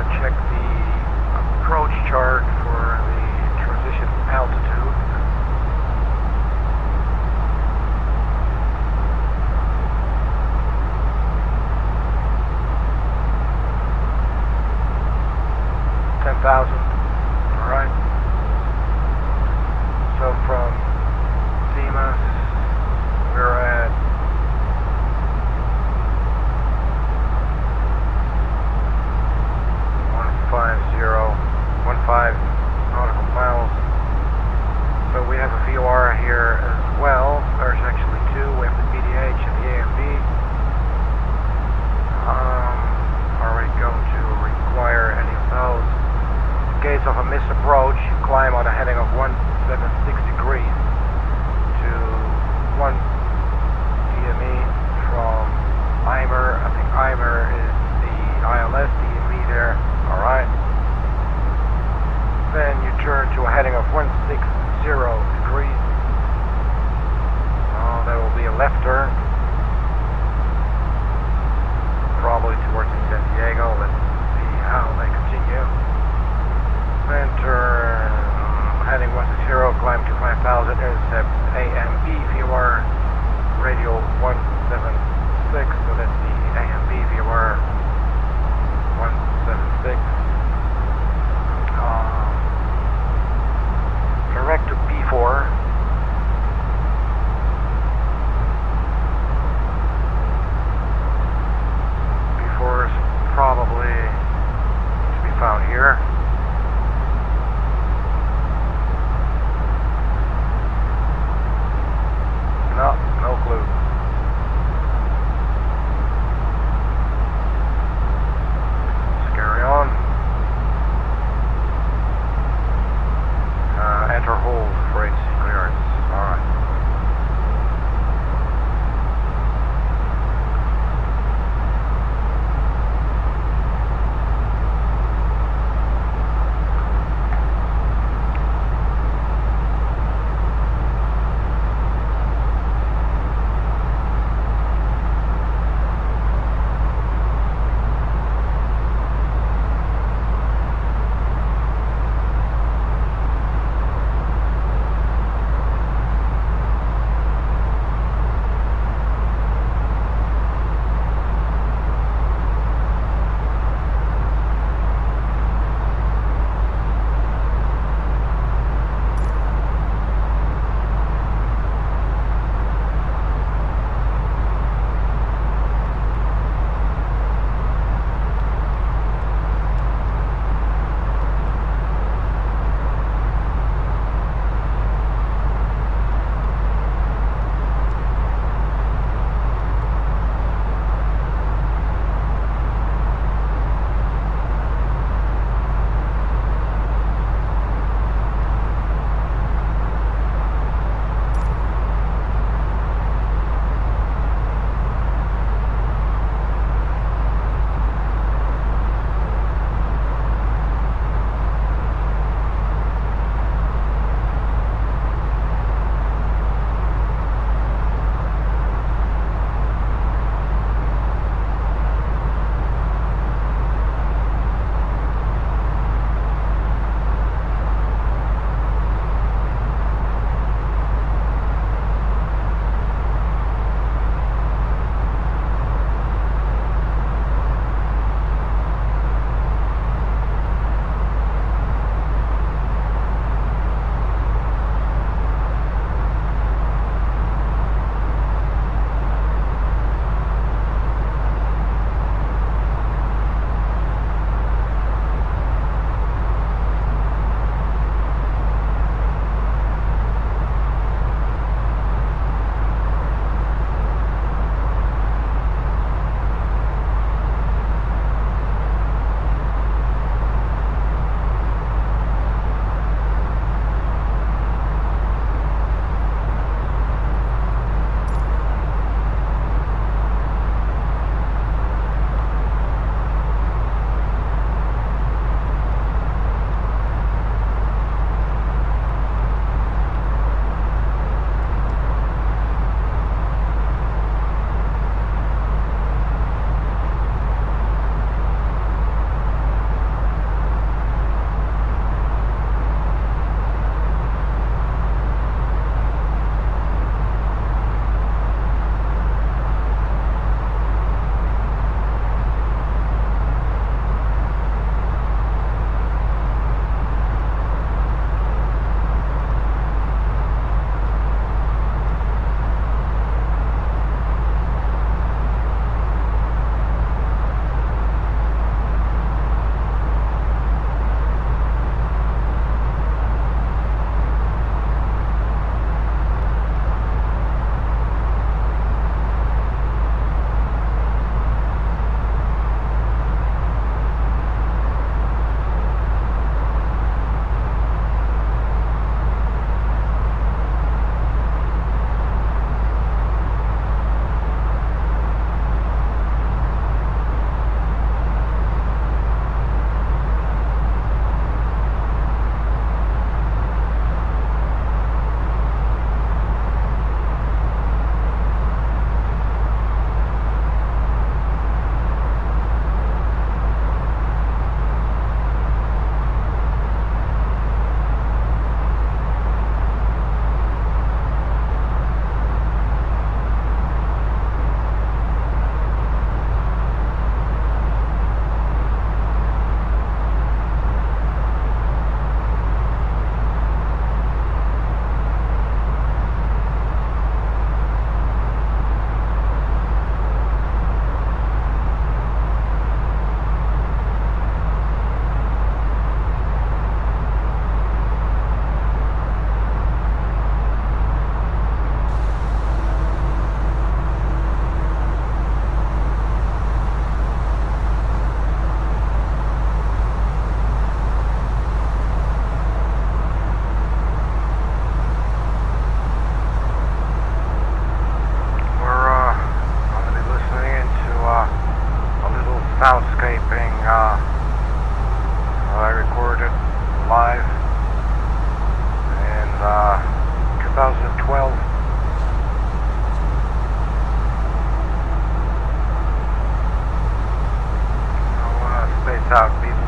Check the approach chart for the transition altitude. $10,000. All right. So from Dimas, we're at 15 nautical miles. So we have a VOR here as well. There's actually two. We have the PDH and the AMB. Are we going to require any of those? In case of a misapproach, you climb on a heading of 176 degrees to 1 DME from Eimer. I think Eimer is the ILS DME there. Alright. Then you turn to a heading of 160 degrees. That will be a left turn. Probably towards San Diego. Let's see how they continue. Then turn heading 160, climb to 5,000, intercept AMB VOR radial 176. So that's the AMB VOR 176. Direct to B4. B4 is probably to be found here. No clue. Let's carry on. Enter hold for ATC clearance. Alright. being I recorded live in 2012. So space out, people.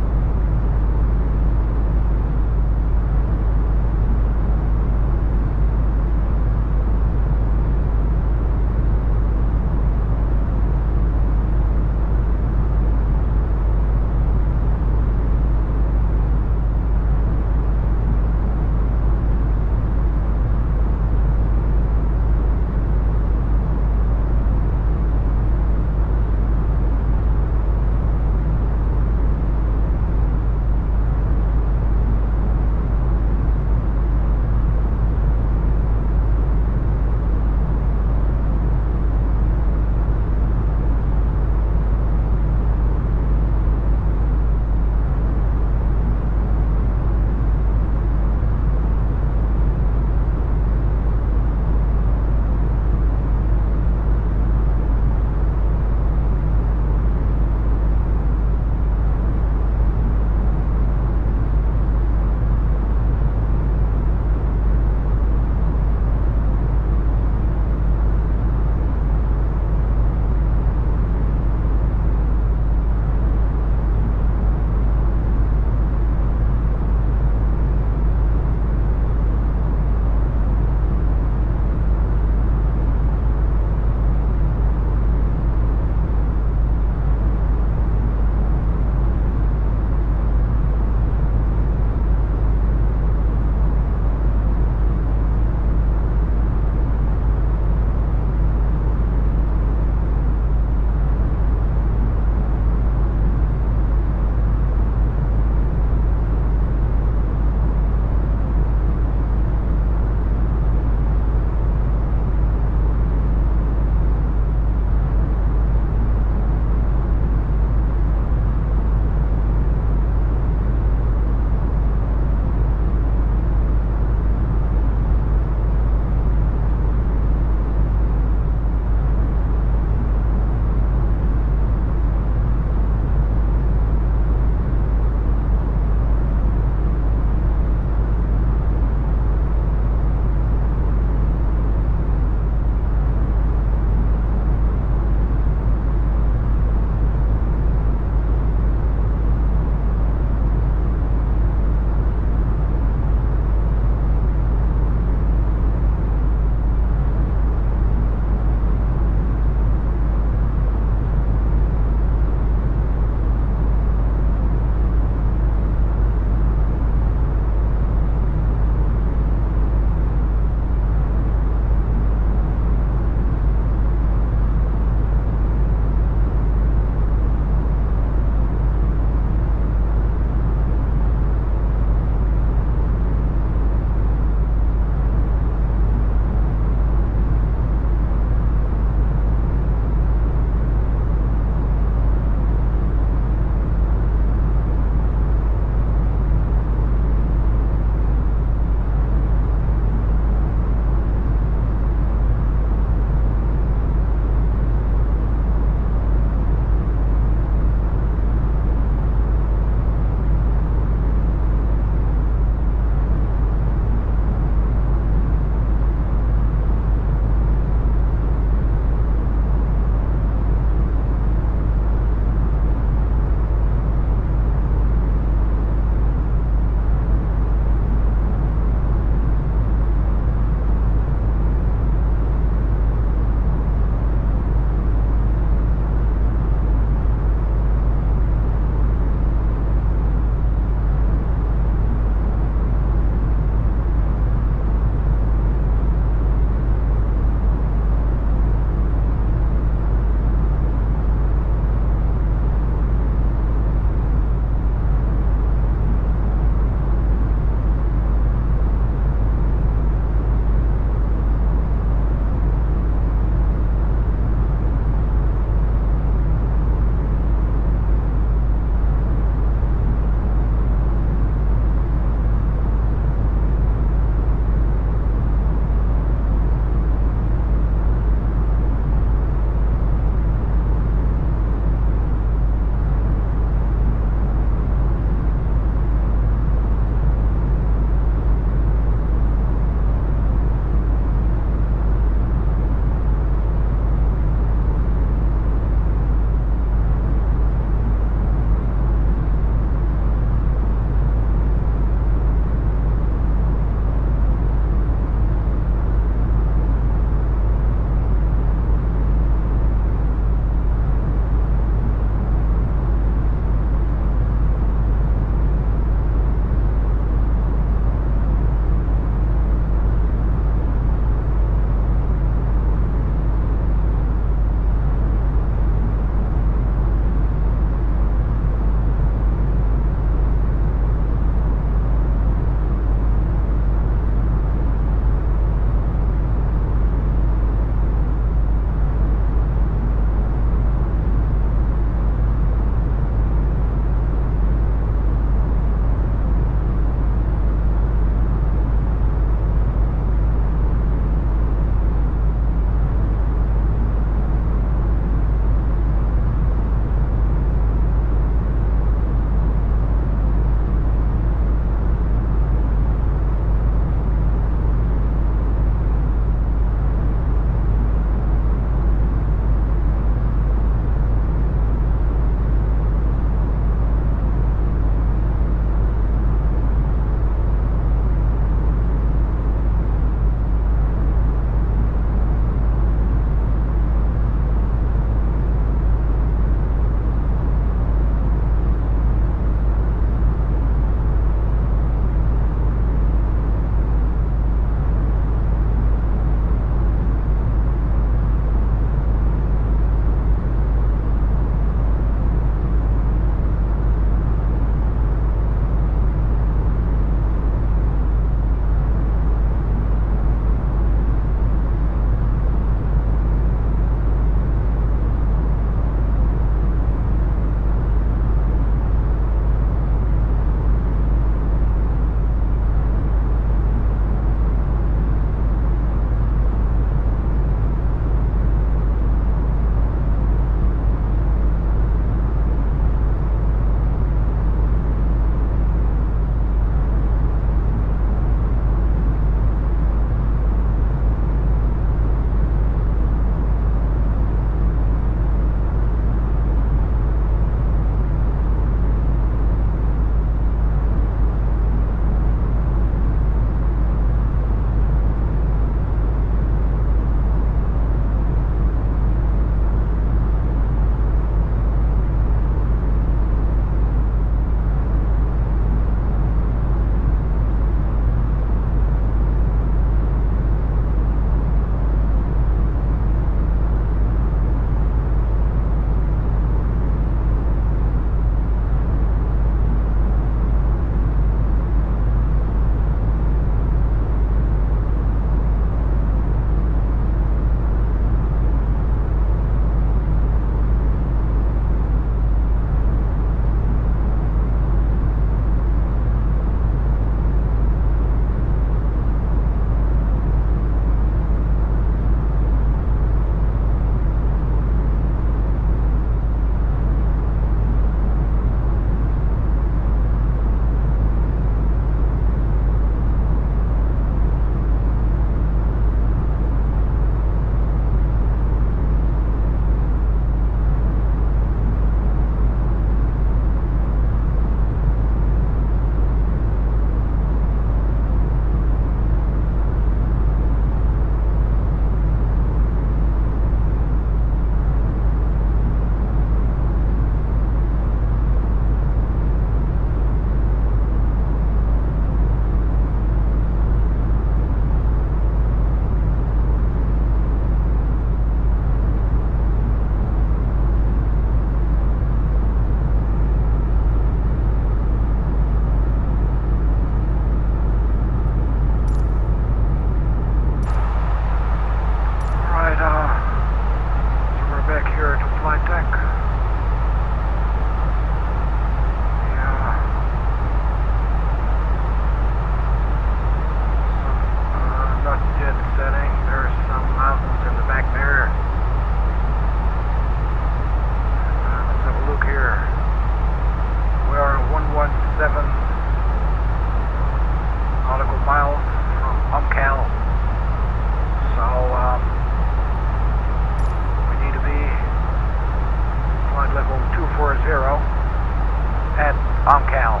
at OMCAL.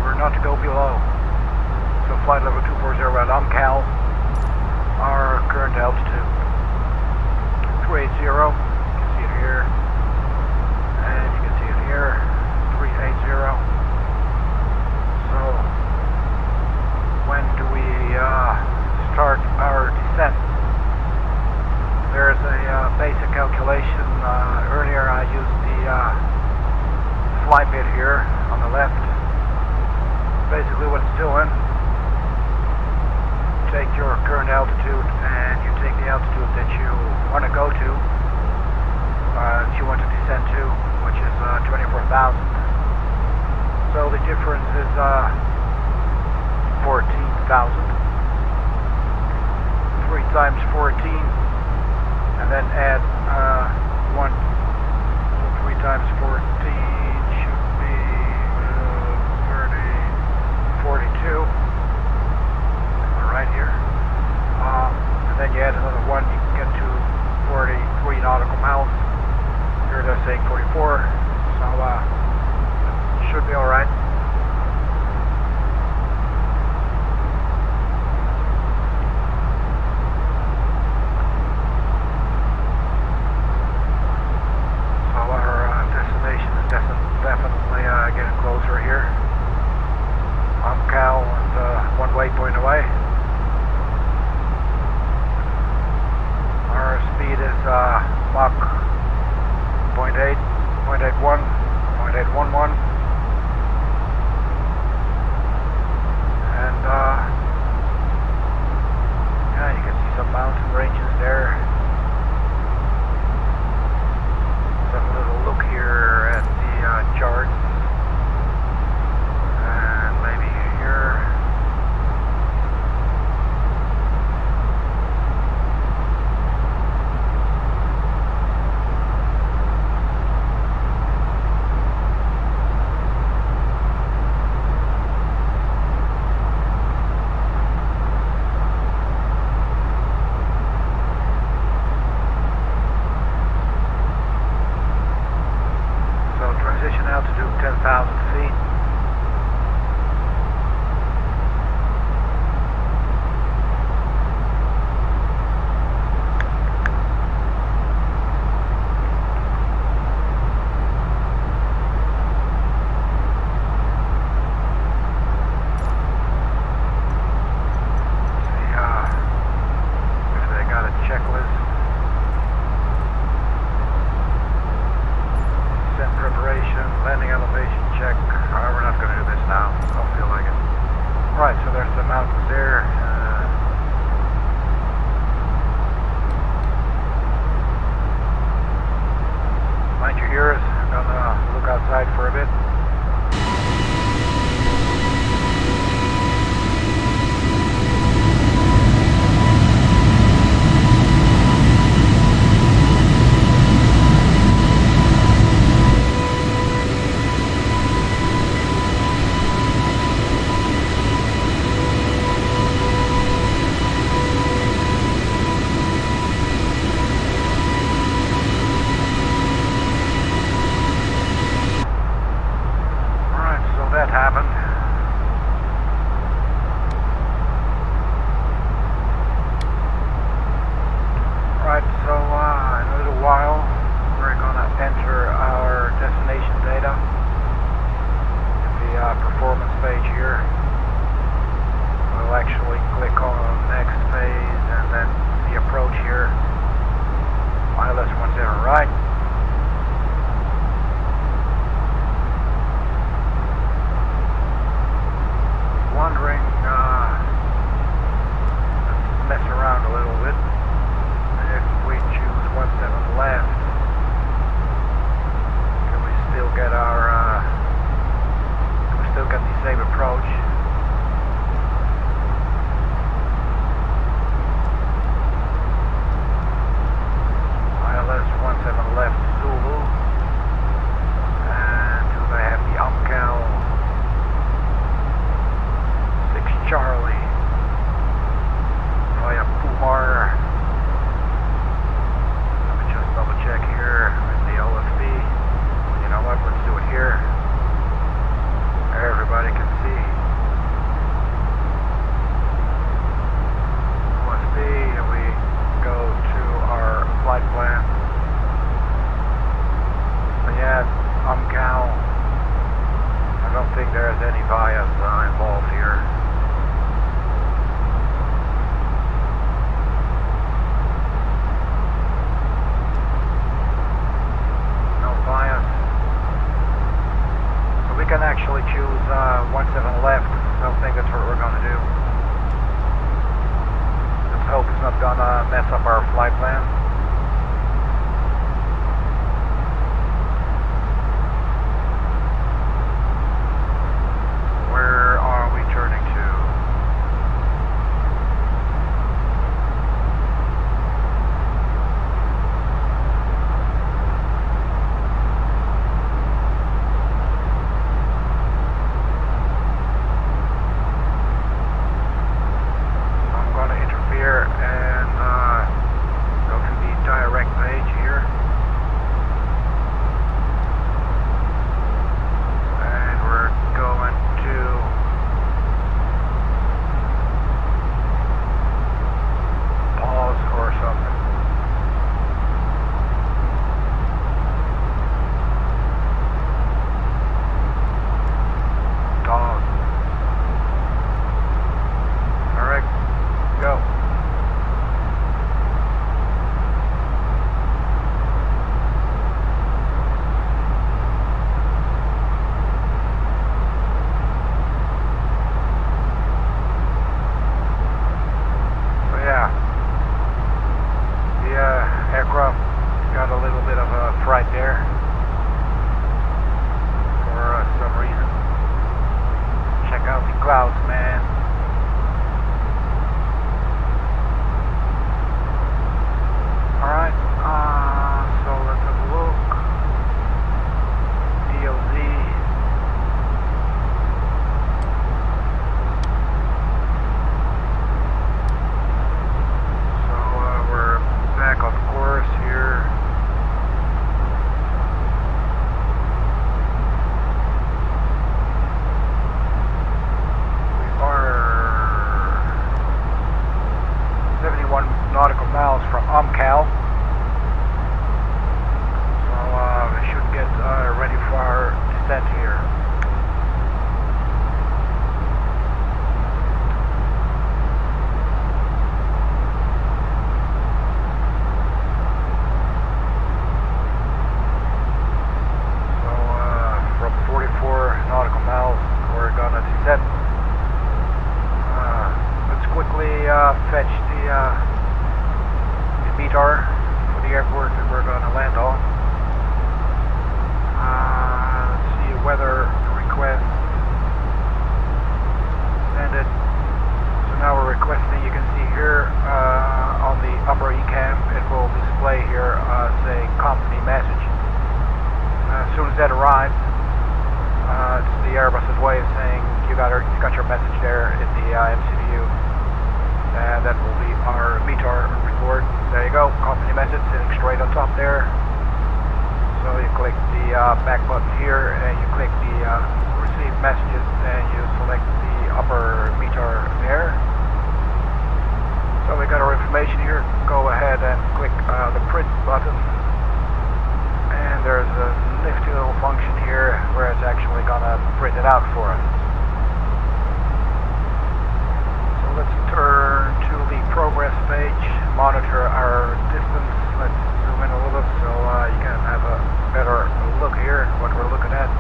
We're not to go below. So flight level 240 at OMCAL, our current altitude. 280, you can see it here, and you can see it here, 380. So, when do we start our descent? There's a basic calculation. Earlier I used the flight bit here on the left. Basically what it's doing, take your current altitude and you take the altitude that you want to go to, that you want to descend to, which is 24,000. So the difference is 14,000. 3 times 14, and then add 1. So 3 times 14 should be 30, 42. Right here. And then you add another 1, you can get to 43 nautical miles. Here they're saying 44, so should be alright. So our destination is definitely getting closer here. OMCAL and 1 waypoint away. Our speed is Mach 0.8, 0.81, 0.811. And yeah, you can see some mountain ranges there. Let's have a little look here at the charts. And maybe here. Altitude 10,000 feet. See if they got a checklist. Descent preparation, landing elevation check. We're not going to do this now. I don't feel like it. Right, so there's the mountains there. Mind your ears. I'm going to look outside for a bit. 17 left, so I think that's what we're gonna do. Let's hope it's not gonna mess up our flight plan. Where are we turning to? Fetch the METAR for the airport that we're going to land on. Let's see, weather request send it. So now we're requesting, you can see here on the upper ECAM, it will display here say company message. As soon as that arrives, it's the Airbus's way of saying you got your message there in the MCDU. And that will be our METAR report. There you go, company message sitting straight on top there. So you click the back button here and you click the receive messages and you select the upper METAR there. So we got our information here. Go ahead and click the print button. And there's a nifty little function here where it's actually gonna print it out for us. Let's turn to the progress page, monitor our distance. Let's zoom in a little bit so you can have a better look here at what we're looking at.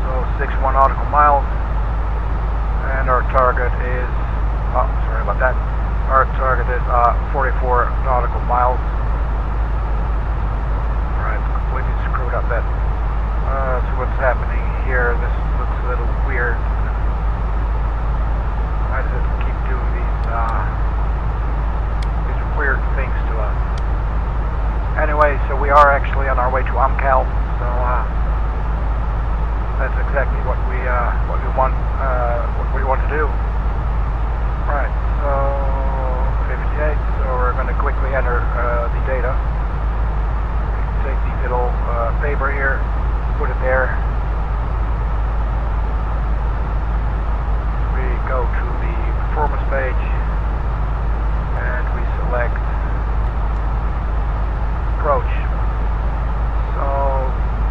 So 61 nautical miles, and our target is, oh, sorry about that. Our target is 44 nautical miles. Alright, completely screwed up that. So what's happening here, this looks a little weird. Why does it keep doing these weird things to us? Anyway, so we are actually on our way to Amcal, so that's exactly what we want to do. Right, so 58. So we're going to quickly enter the data. Take the little paper here, put it there. We go to the performance page and we select approach. So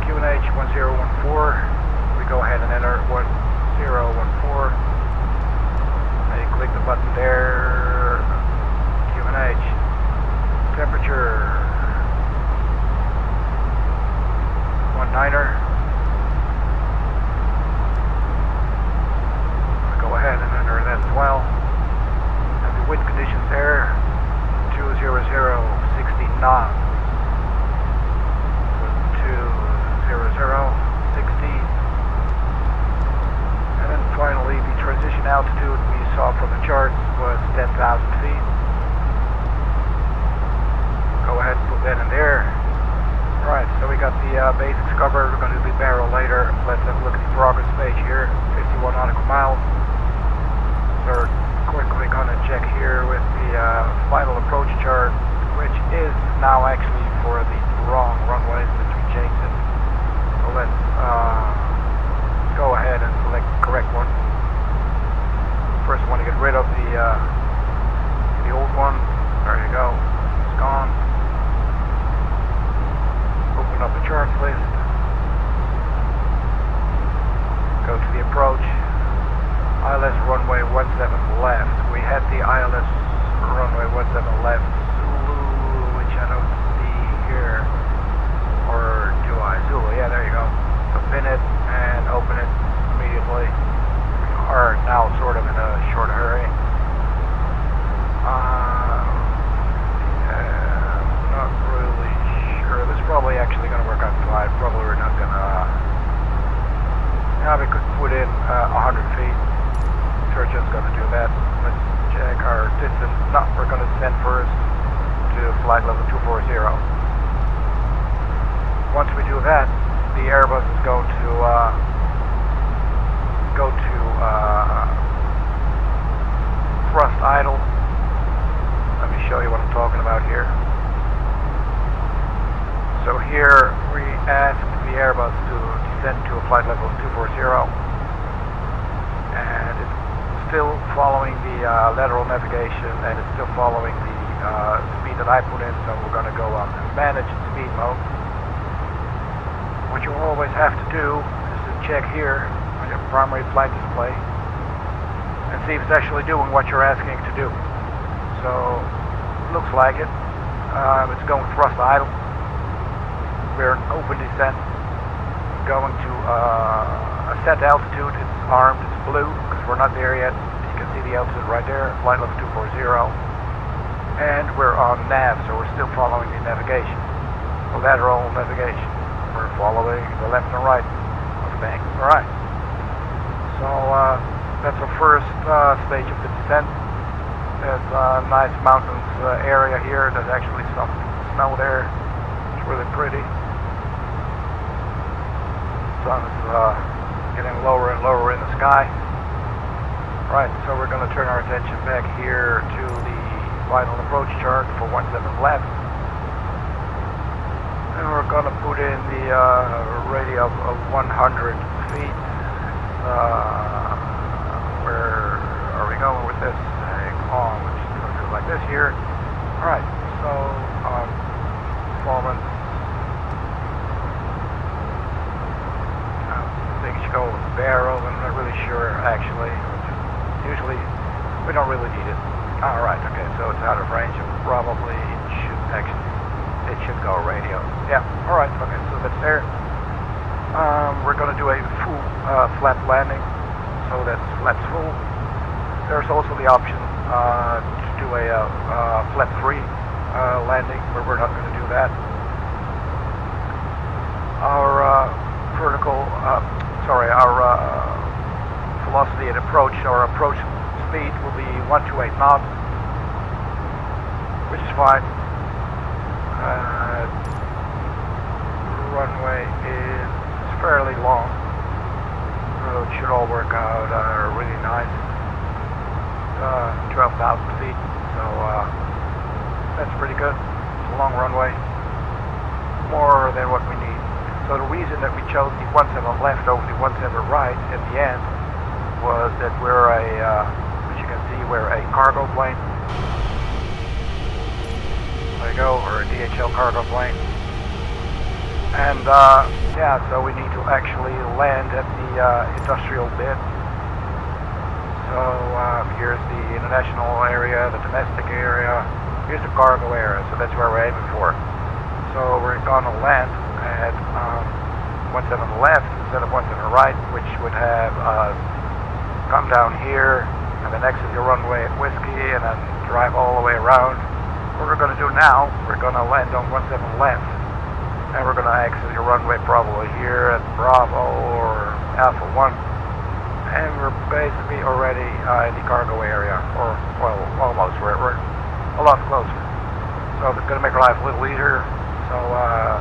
QNH 1014, we go ahead and enter 1014 and you click the button there, QNH, temperature 19er, covered. We're going to do the barrel later. Let's have a look at the progress page here. 51 nautical miles. So we're quickly going to check here with the final approach chart, which is now actually for the wrong runways that we changed it. So let's go ahead and select the correct one. First, I want to get rid of the old one. There you go. It's gone. Open up the charts list. Go to the approach. ILS runway 17 left. We had the ILS runway 17 left. Zulu, which I don't see here. Or do I? Zulu, yeah, there you go. So pin it and open it immediately. We are now sort of in a short hurry. Not really sure. This is probably actually going to work out fine. Probably we're not going to... Yeah, we could put in 100 feet. We're just going to do that. Let's check our distance. No, we're going to descend first to flight level 240. Once we do that, the Airbus is going to thrust idle. Let me show you what I'm talking about here. So here we asked the Airbus to descend to a flight level 240, and it's still following the lateral navigation, and it's still following the speed that I put in, so we're going to go on manage speed mode. What you always have to do is to check here on your primary flight display and see if it's actually doing what you're asking it to do. So, looks like it. It's going thrust idle. We're in open descent. Going to a set altitude. It's armed, it's blue, because we're not there yet. You can see the altitude right there, flight level 240. And we're on nav, so we're still following the navigation, the lateral navigation. We're following the left and right of things. Alright. So that's our first stage of the descent. There's a nice mountains area here. There's actually some snow there. It's really pretty. Sun is getting lower and lower in the sky. Right, so we're going to turn our attention back here to the final approach chart for 17 left. And we're going to put in the radio of 100 feet. Where are we going with this? Hang on, let's do it like this here. Alright, so performance. I think you should go with barrel. I'm not really sure actually. Usually we don't really need it. Alright, okay, so it's out of range. Probably it should go radio. Yeah, alright, okay, so that's there. We're going to do a full flap landing, so that's flaps full. There's also the option to do a flap free landing, but we're not going to do that. Our velocity and approach, our approach speed will be 128 knots, which is fine. Runway is fairly long, so it should all work out really nice. 12,000 feet, so that's pretty good. It's a long runway, more than what we need. So the reason that we chose the 17 left over the 17 right at the end was that we're as you can see, we're a cargo plane. There you go, or a DHL cargo plane. And yeah, so we need to actually land at the industrial bit. So here's the international area, the domestic area, here's the cargo area, so that's where we're aiming for. So we're gonna land at 17 left instead of 17 right, which would have come down here and then exit your runway at Whiskey and then drive all the way around. What we're gonna do now, we're gonna land on 17 left. And we're going to exit your runway probably here at Bravo or Alpha 1. And we're basically already in the cargo area, or, well, almost. We're a lot closer. So it's going to make our life a little easier. So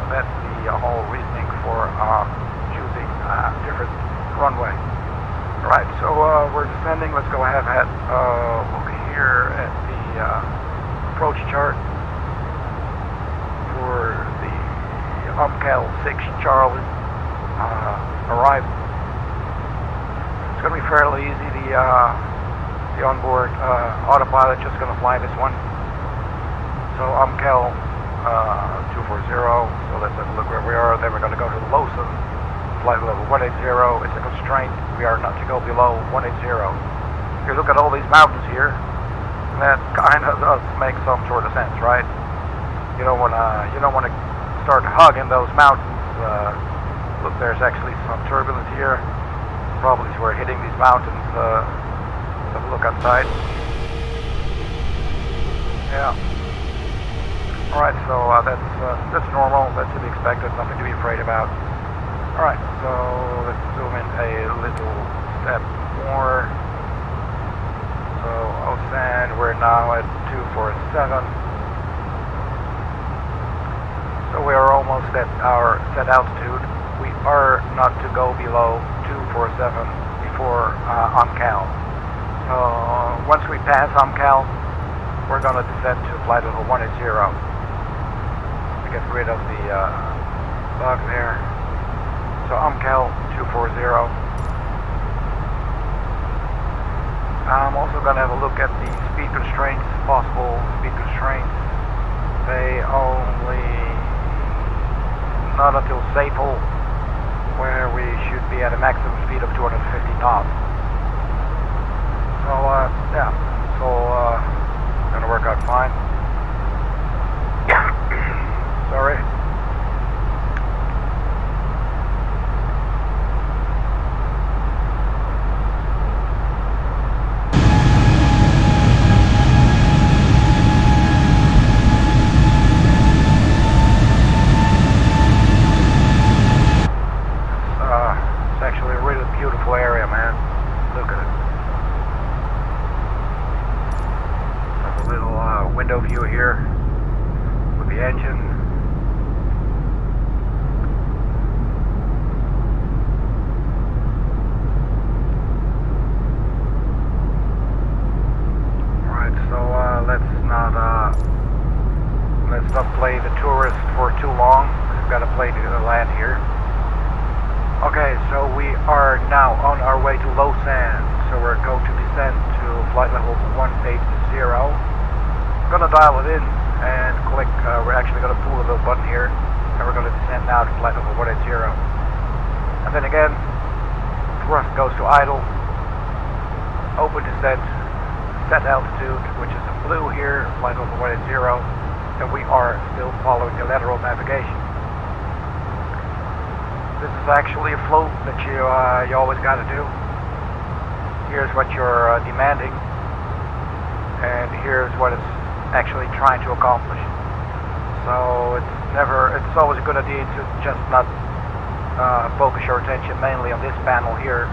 that's the whole reasoning for choosing a different runway. Alright, so we're descending. Let's go ahead and look here at the approach chart for the UMCAL 6 Charlie arrival. It's going to be fairly easy. The onboard autopilot just going to fly this one. So UMCAL 240. So let's have a look where we are. Then we're going to go to Lawson, flight level 180. It's a constraint. We are not to go below 180. If you look at all these mountains here, that kind of does make some sort of sense, right? You don't want to start hugging those mountains. Look, there's actually some turbulence here. Probably as we're hitting these mountains. Let's have a look outside. Yeah. Alright, so that's normal. That's to be expected. Nothing to be afraid about. Alright, so let's zoom in a little step more. So Osan, we're now at 247. So we are almost at our set altitude. We are not to go below 247 before UMCAL. So once we pass UMCAL, we're going to descend to flight level 180. To get rid of the bug there. So UMCAL 240. I'm also going to have a look at the speed constraints, possible speed constraints. They only, not until SABE, where we should be at a maximum speed of 250 knots. So yeah, so gonna work out fine. Sorry. It's actually a really beautiful area, man. Look at it. Have a little window view here with the engine. Let's not play the tourist for too long. We've got to play the land here. Okay, so we are now on our way to Lausanne. So we're going to descend to flight level 180. We're going to dial it in and click. We're actually going to pull the little button here, and we're going to descend now to flight level 180. And then again, thrust goes to idle. Open descent. Set altitude, which is in blue here, flight level 180, and we are still following the lateral navigation. This is actually a float that you always got to do. Here's what you're demanding, and here's what it's actually trying to accomplish. So it's always a good idea to just not focus your attention mainly on this panel here,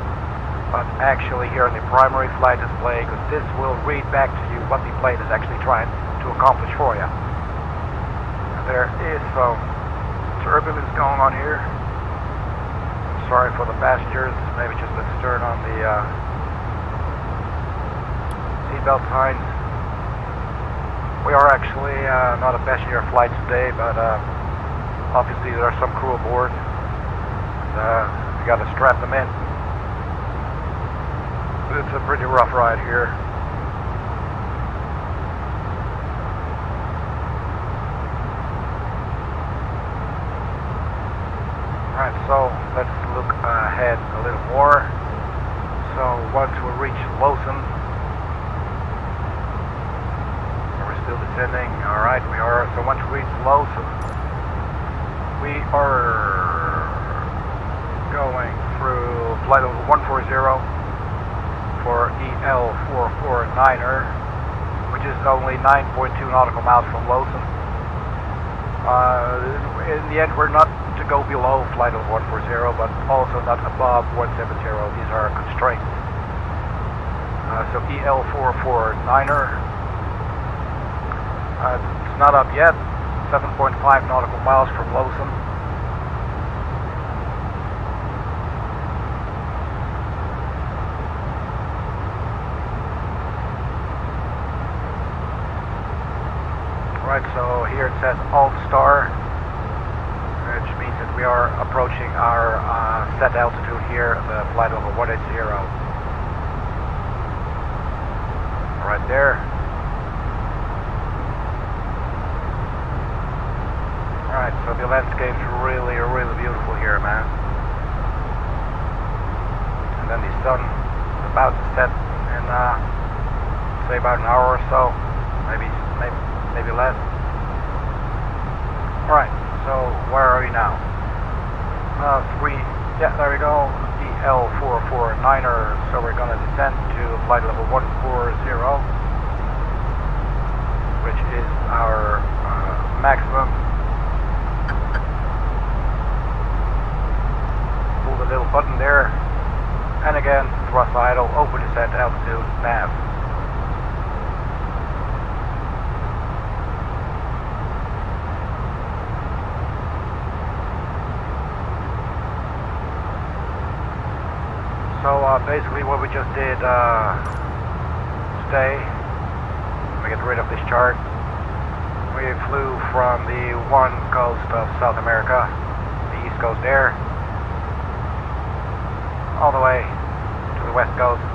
but actually here on the primary flight display, because this will read back to you what the plane is actually trying to accomplish for you. And there is some turbulence going on here. Sorry for the passengers. Maybe just let's turn on the seatbelt signs. We are actually not a passenger flight today, but obviously there are some crew aboard. We got to strap them in. It's a pretty rough ride here. Alright, so let's look ahead a little more. So once we reach Lausanne, we're still descending. Alright, we are. So once we reach Lausanne, we are going through flight level 140. For EL449er, which is only 9.2 nautical miles from Lausanne. In the end, we're not to go below flight level 140, but also not above 170. These are constraints. So EL449er, it's not up yet. 7.5 nautical miles from Lausanne. Right, so here it says Alt Star, which means that we are approaching our set altitude here, the flight level 180. Right there. Alright, so the landscape's really, really beautiful here, man. And then the sun is about to set in, say about an hour or so, maybe less. Alright, so where are we now? There we go, DL449er, so we're gonna descend to flight level 140, which is our maximum. Pull the little button there, and again, thrust idle, open descent altitude, nav. So basically what we just did today, let me get rid of this chart. We flew from the one coast of South America, the east coast there, all the way to the west coast.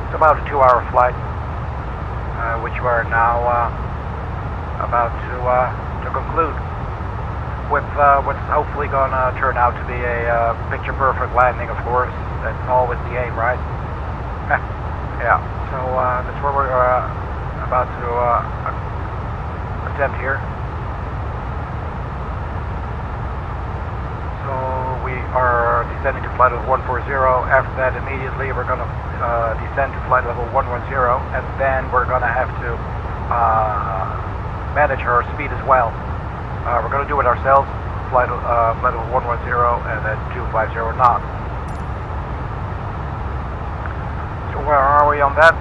It's about a 2-hour flight, which we are now about to conclude with what's hopefully gonna turn out to be a picture perfect landing, of course. That's always the aim, right? Yeah, so that's what we're about to attempt here. So we are descending to flight level 140. After that, immediately we're going to descend to flight level 110, and then we're going to have to manage our speed as well. We're going to do it ourselves, flight level 110 and then 250 knots. So where are we on that?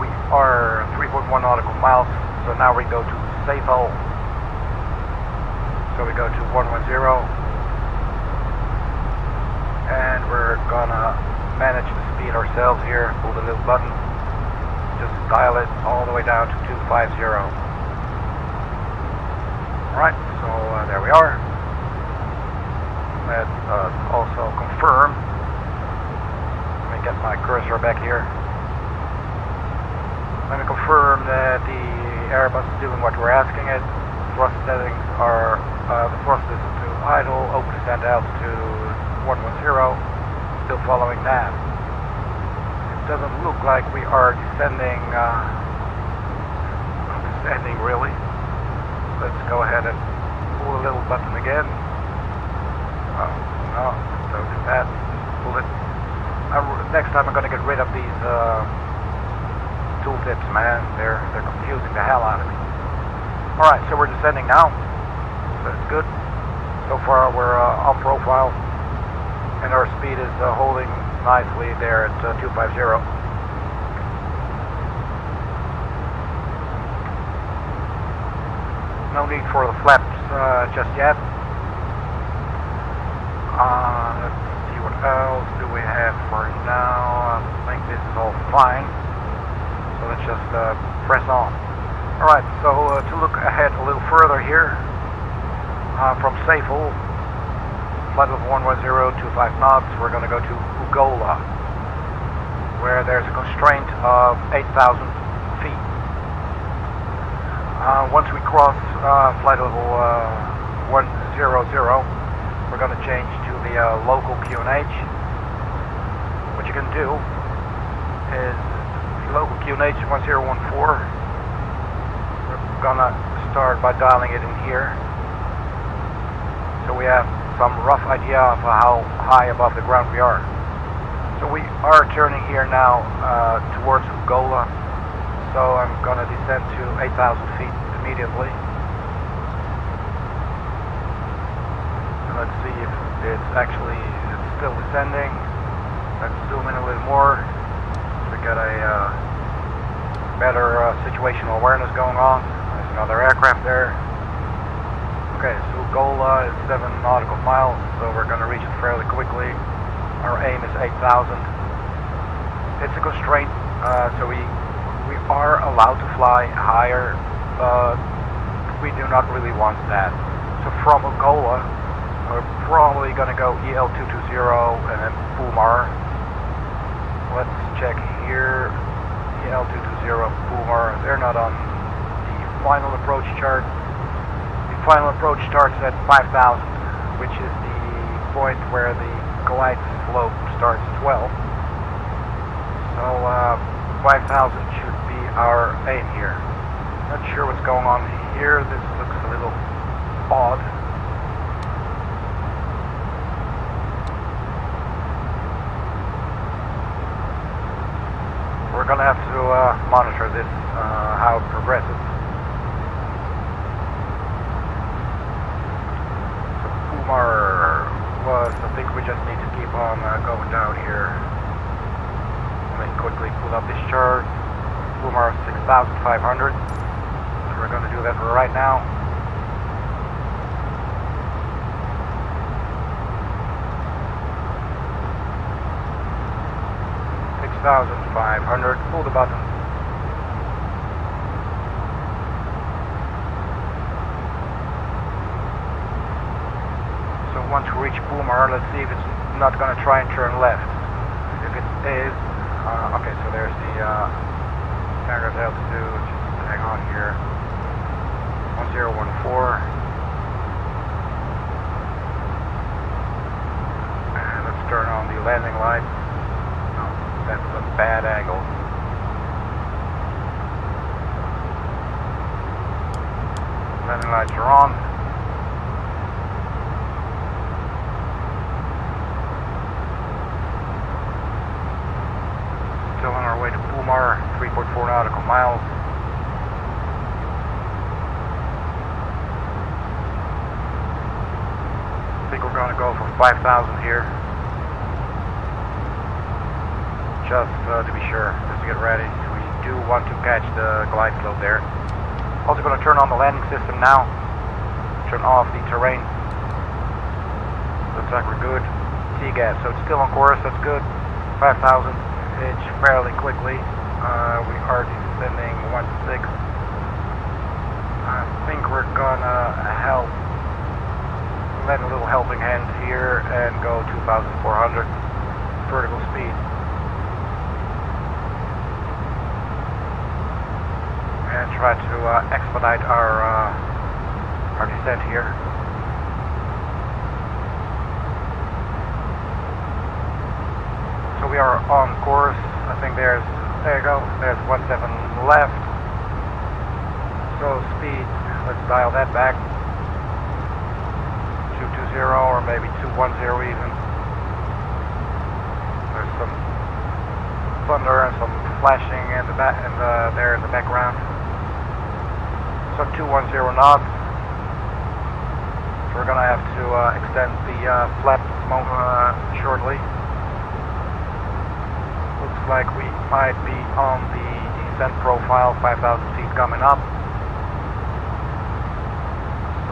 We are 3.1 nautical miles, so now we go to SABE. So we go to 110, and we're gonna manage the speed ourselves here. Pull the little button, just dial it all the way down to 250. Alright, so there we are. Let us also confirm. Let me get my cursor back here. Let me confirm that the Airbus is doing what we're asking it. Thrust settings are, the thrust is to idle, open descent altitude 110, still following nav. It doesn't look like we are descending really. Let's go ahead and pull the little button again. No, don't do that. Pull it. Next time I'm going to get rid of these tooltips, man. They're confusing the hell out of me. Alright, so we're descending now. So that's good. So far we're on profile, and our speed is holding nicely there at 250. No need for the flaps just yet. Let's see what else do we have for now. I think this is all fine. So let's just press on. Alright, so to look ahead a little further here, from SABE, flight level 110, 25 knots, we're going to go to Angola, where there's a constraint of 8,000 feet. Once we cross flight level 100, we're going to change to the local QNH. What you can do is local QNH 1014. We're gonna start by dialing it in here, so we have some rough idea of how high above the ground we are. So we are turning here now towards Angola, so I'm gonna descend to 8,000 feet immediately. And let's see if it's still descending. Let's zoom in a little more. We got a better situational awareness going on. There's another aircraft there. Okay, so Angola is 7 nautical miles, so we're going to reach it fairly quickly. Our aim is 8,000. It's a constraint, so we are allowed to fly higher we do not really want that. So from Angola, we're probably going to go EL220 and then Pumar. Let's check here. EL220, Pumar. They're not on the final approach chart. The final approach starts at 5,000, which is the point where the glide slope starts as well. So 5,000 should be our aim here. Not sure what's going on here. This looks a little odd. We're gonna have to monitor this, how it progresses. So Pumar was, I think we just need to keep on going down here. Let me quickly pull up this chart. Pumar 6,500. So we're gonna do that right now. $6,500, pull the button. So once we reach Pumar, let's see if it's not going to try and turn left. If it is, okay, so there's the standard altitude, just hang on here, 1014. And let's turn on the landing lights. That's a bad angle. Landing lights are on. Still on our way to Pumar, 3.4 nautical miles. I think we're going to go for 5,000 here. Just to be sure, just to get ready. We do want to catch the glide slope there. Also going to turn on the landing system now. Turn off the terrain. Looks like we're good. T-gas, so it's still on course, that's good. 5,000 inch fairly quickly. We are descending 1.6. I think we're gonna help, lend a little helping hand here and go 2,400 vertical speed. And try to expedite our descent here. So we are on course. I think there you go, there's 17 left. So speed, let's dial that back. 220 or maybe 210 even. There's some thunder and some flashing in the back, and there in the background. So 210 knots. So we're gonna have to extend the flap shortly. Looks like we might be on the descent profile, 5,000 feet coming up.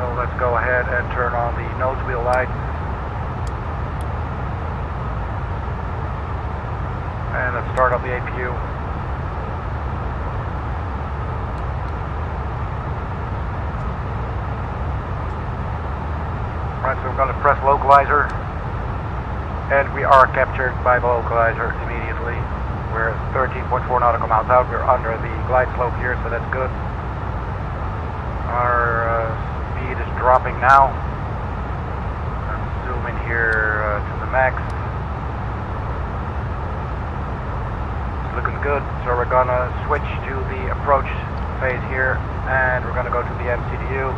So let's go ahead and turn on the nose wheel lights. And let's start up the APU. Right, so we're going to press localizer, and we are captured by the localizer immediately. We're 13.4 nautical miles out. We're under the glide slope here, so that's good. Our speed is dropping now. Let's zoom in here to the max. It's looking good, so we're going to switch to the approach phase here, and we're going to go to the MCDU.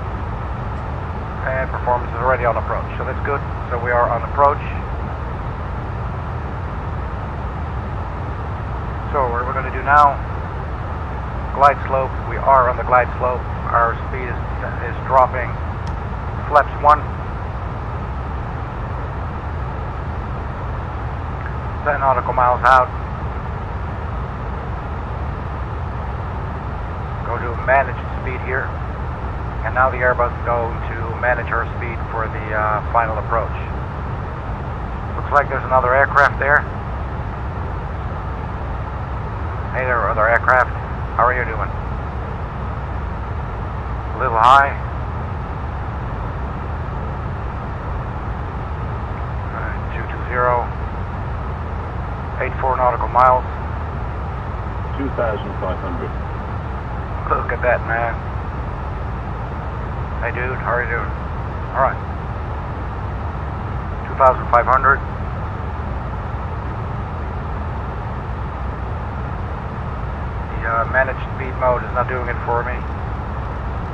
And performance is already on approach, so that's good. So we are on approach. So what we're going to do now, glide slope, we are on the glide slope. Our speed is dropping. Flaps 1. 10 nautical miles out. Go to manage speed here. And now the Airbus is going to manage our speed for the final approach. Looks like there's another aircraft there. Hey there, other aircraft. How are you doing? a little high. 220, 84 nautical miles. 2,500. Look at that, man. Hey dude, how are you doing? Alright. 2,500. The managed speed mode is not doing it for me.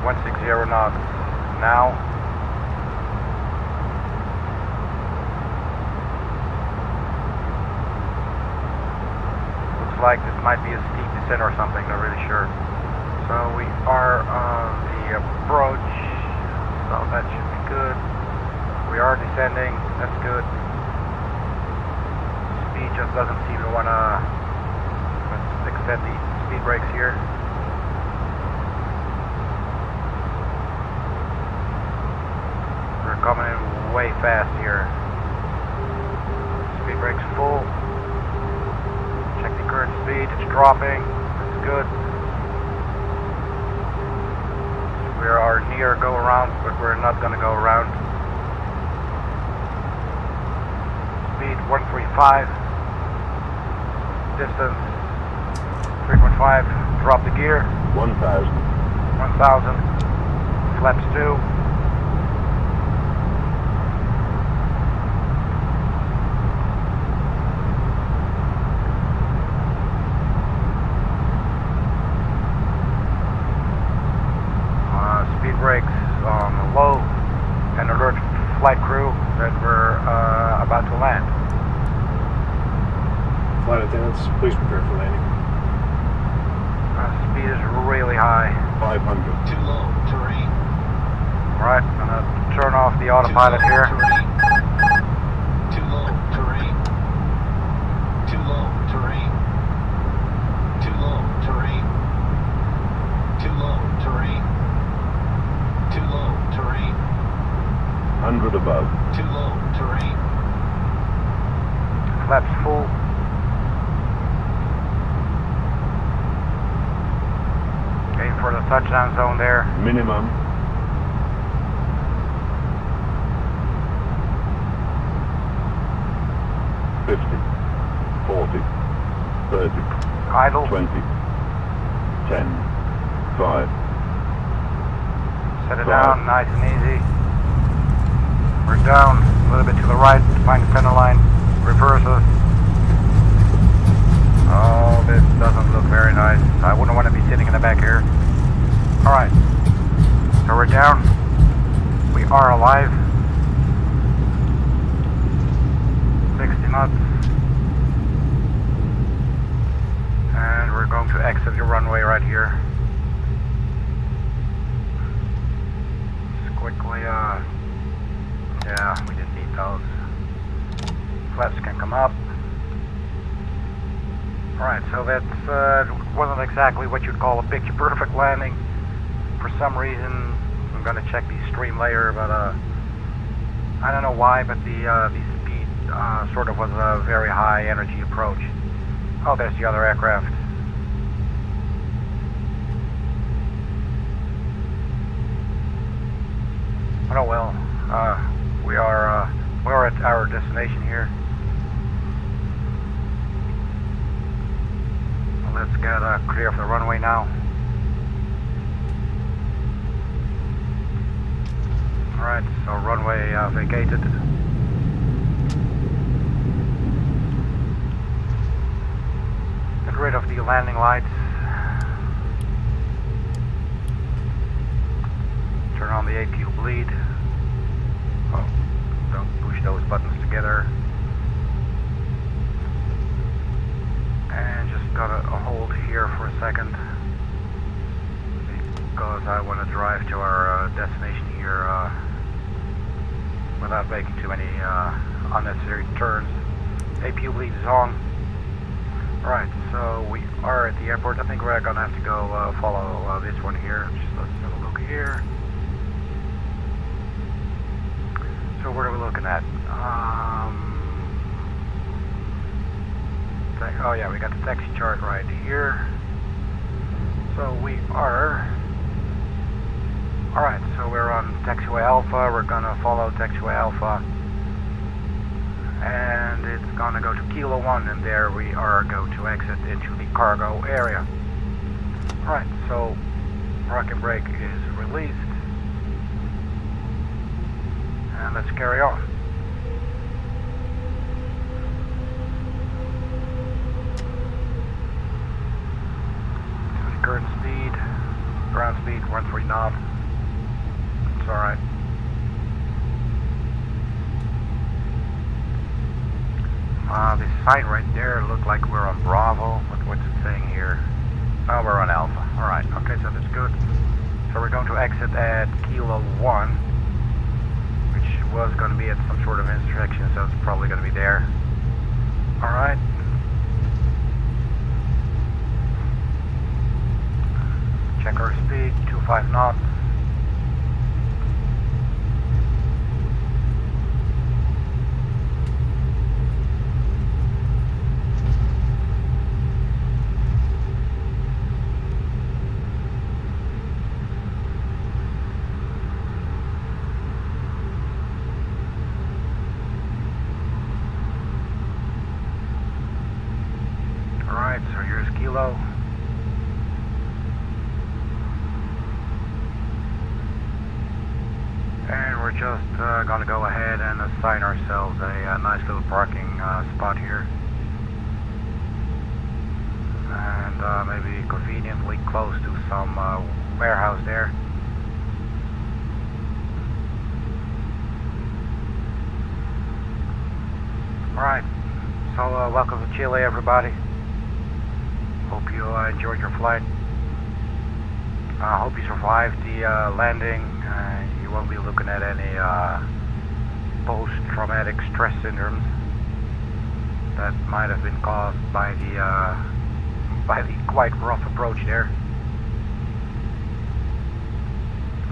160 knots now. Looks like this might be a steep descent or something, not really sure. So we are on the approach, so that should be good. We are descending, that's good. Speed just doesn't seem to want to, let's extend the speed brakes here. We're coming in way fast here. Speed brakes full. Check the current speed, it's dropping, that's good. We are near go around, but we're not going to go around. Speed 135. Distance 3.5. Drop the gear. 1,000. 1,000. Flaps 2. Speed brakes on low and alert flight crew that we're about to land. Flight attendants, please prepare for landing. Speed is really high. 500. Too low, terrain. Alright, I'm gonna turn off the autopilot here. Too low, terrain. Too low, terrain. Too low, terrain. Too low, terrain. Too low, terrain. 100 above. Too low, terrain. Flaps full. Waiting for the touchdown zone there. Minimum. $50, $40, $30, Idle. $20, $10, $5. Set it down, nice and easy. We're down a little bit to the right, find the center line, reverses. Oh, this doesn't look very nice. I wouldn't want to be sitting in the back here. Alright, so we're down. We are alive. 60 knots. And we're going to exit the runway right here. Quickly, yeah, we didn't need those. Flaps can come up. Alright, so that wasn't exactly what you'd call a picture perfect landing. For some reason, I'm gonna check the stream later, but I don't know why, but the speed sort of was a very high energy approach. Oh, there's the other aircraft. Oh well, we're at our destination here. Let's get clear of the runway now. Alright, so runway vacated. Get rid of the landing lights. Turn on the Airfield bleed. Oh, don't push those buttons together. And just gotta hold here for a second because I want to drive to our destination here without making too many unnecessary turns. Airfield bleed is on. Alright, so we are at the airport. I think we're gonna have to go follow this one here. Just let's have a look here. So what are we looking at? Oh yeah, we got the taxi chart right here. So we are Alright, so we're on taxiway Alpha. We're gonna follow taxiway Alpha. And it's gonna go to Kilo 1, and there we are going to exit into the cargo area. Alright, so parking brake is released. And let's carry on. Current speed, ground speed 13 knots. It's alright. This sign right there looked like we're on Bravo. What's it saying here? Oh, we're on Alpha. Alright, okay, so that's good. So we're going to exit at Kilo 1, which was going to be at some sort of intersection, so it's probably going to be there. Alright. Check our speed, 25 knots. Alright, so here's Kilo. And we're just gonna go ahead and assign ourselves a nice little parking spot here. And maybe conveniently close to some warehouse there. Alright, so welcome to Chile, everybody. Hope you enjoyed your flight. I hope you survived the landing. You won't be looking at any post-traumatic stress syndromes that might have been caused by the quite rough approach there.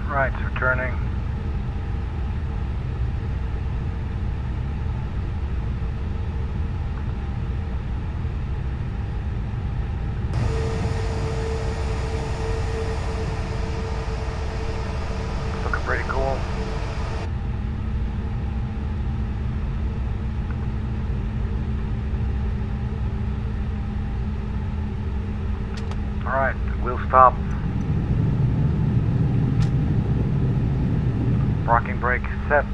Right, so turning. Pretty cool. Alright, we'll stop. Parking brake set.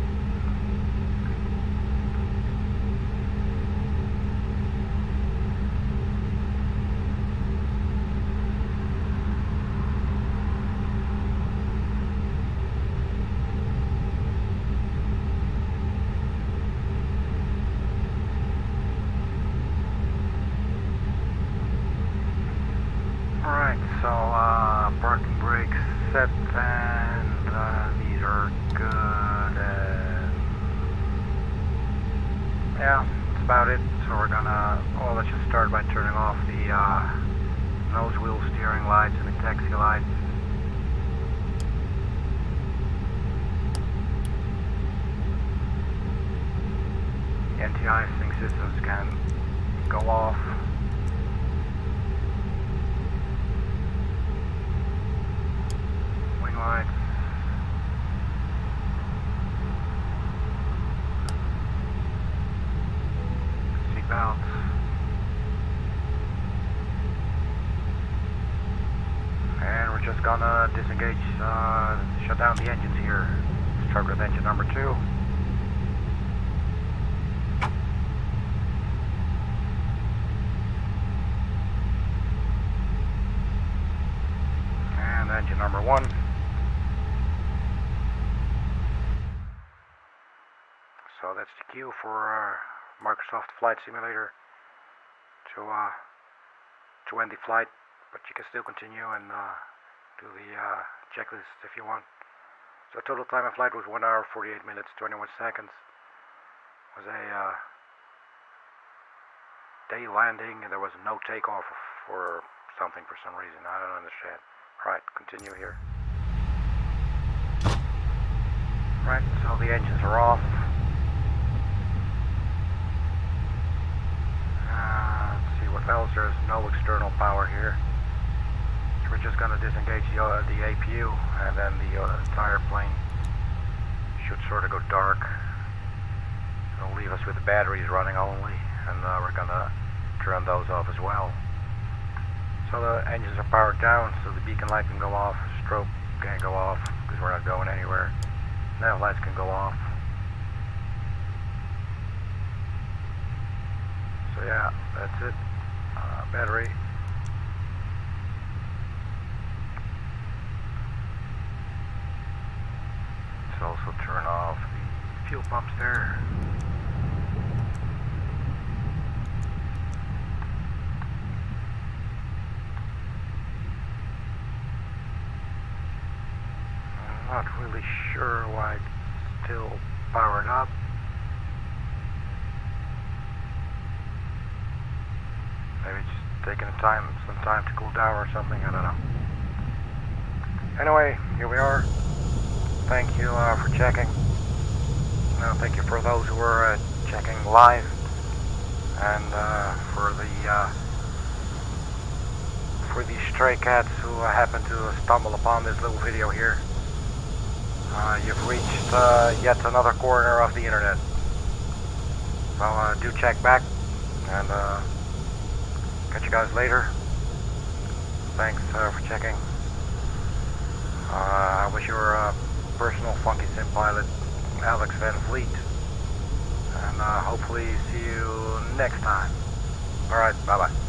Alright, so parking brakes set, and these are good, and yeah, that's about it. So we're gonna, let's just start by turning off the nose wheel steering lights and the taxi lights. The anti-icing systems can go off. Lights. Seat belts. And we're just gonna disengage, shut down the engines here. Start with engine number 2. And engine number 1. So that's the cue for Microsoft Flight Simulator to end the flight, but you can still continue and do the checklist if you want. So total time of flight was 1 hour, 48 minutes, 21 seconds. It was a day landing, and there was no takeoff for something for some reason. I don't understand. Right, continue here. Right, so the engines are off. Let's see what else. There's no external power here. So we're we're just gonna disengage the APU, and then the entire plane should sort of go dark. It'll leave us with the batteries running only, and we're gonna turn those off as well. So the engines are powered down, so the beacon light can go off, strobe can't go off because we're not going anywhere. Nav lights can go off. So yeah, that's it. Battery. Let's also turn off the fuel pumps there. I'm not really sure why it's still powered up. Maybe it's taking some time to cool down or something, I don't know. Anyway, here we are. Thank you for checking. Thank you for those who were checking live, and for the stray cats who happened to stumble upon this little video here. You've reached yet another corner of the internet. So do check back, and catch you guys later. Thanks for checking. I wish you were a personal funky sim pilot, Alex Van Vliet, and hopefully see you next time. Alright, bye bye.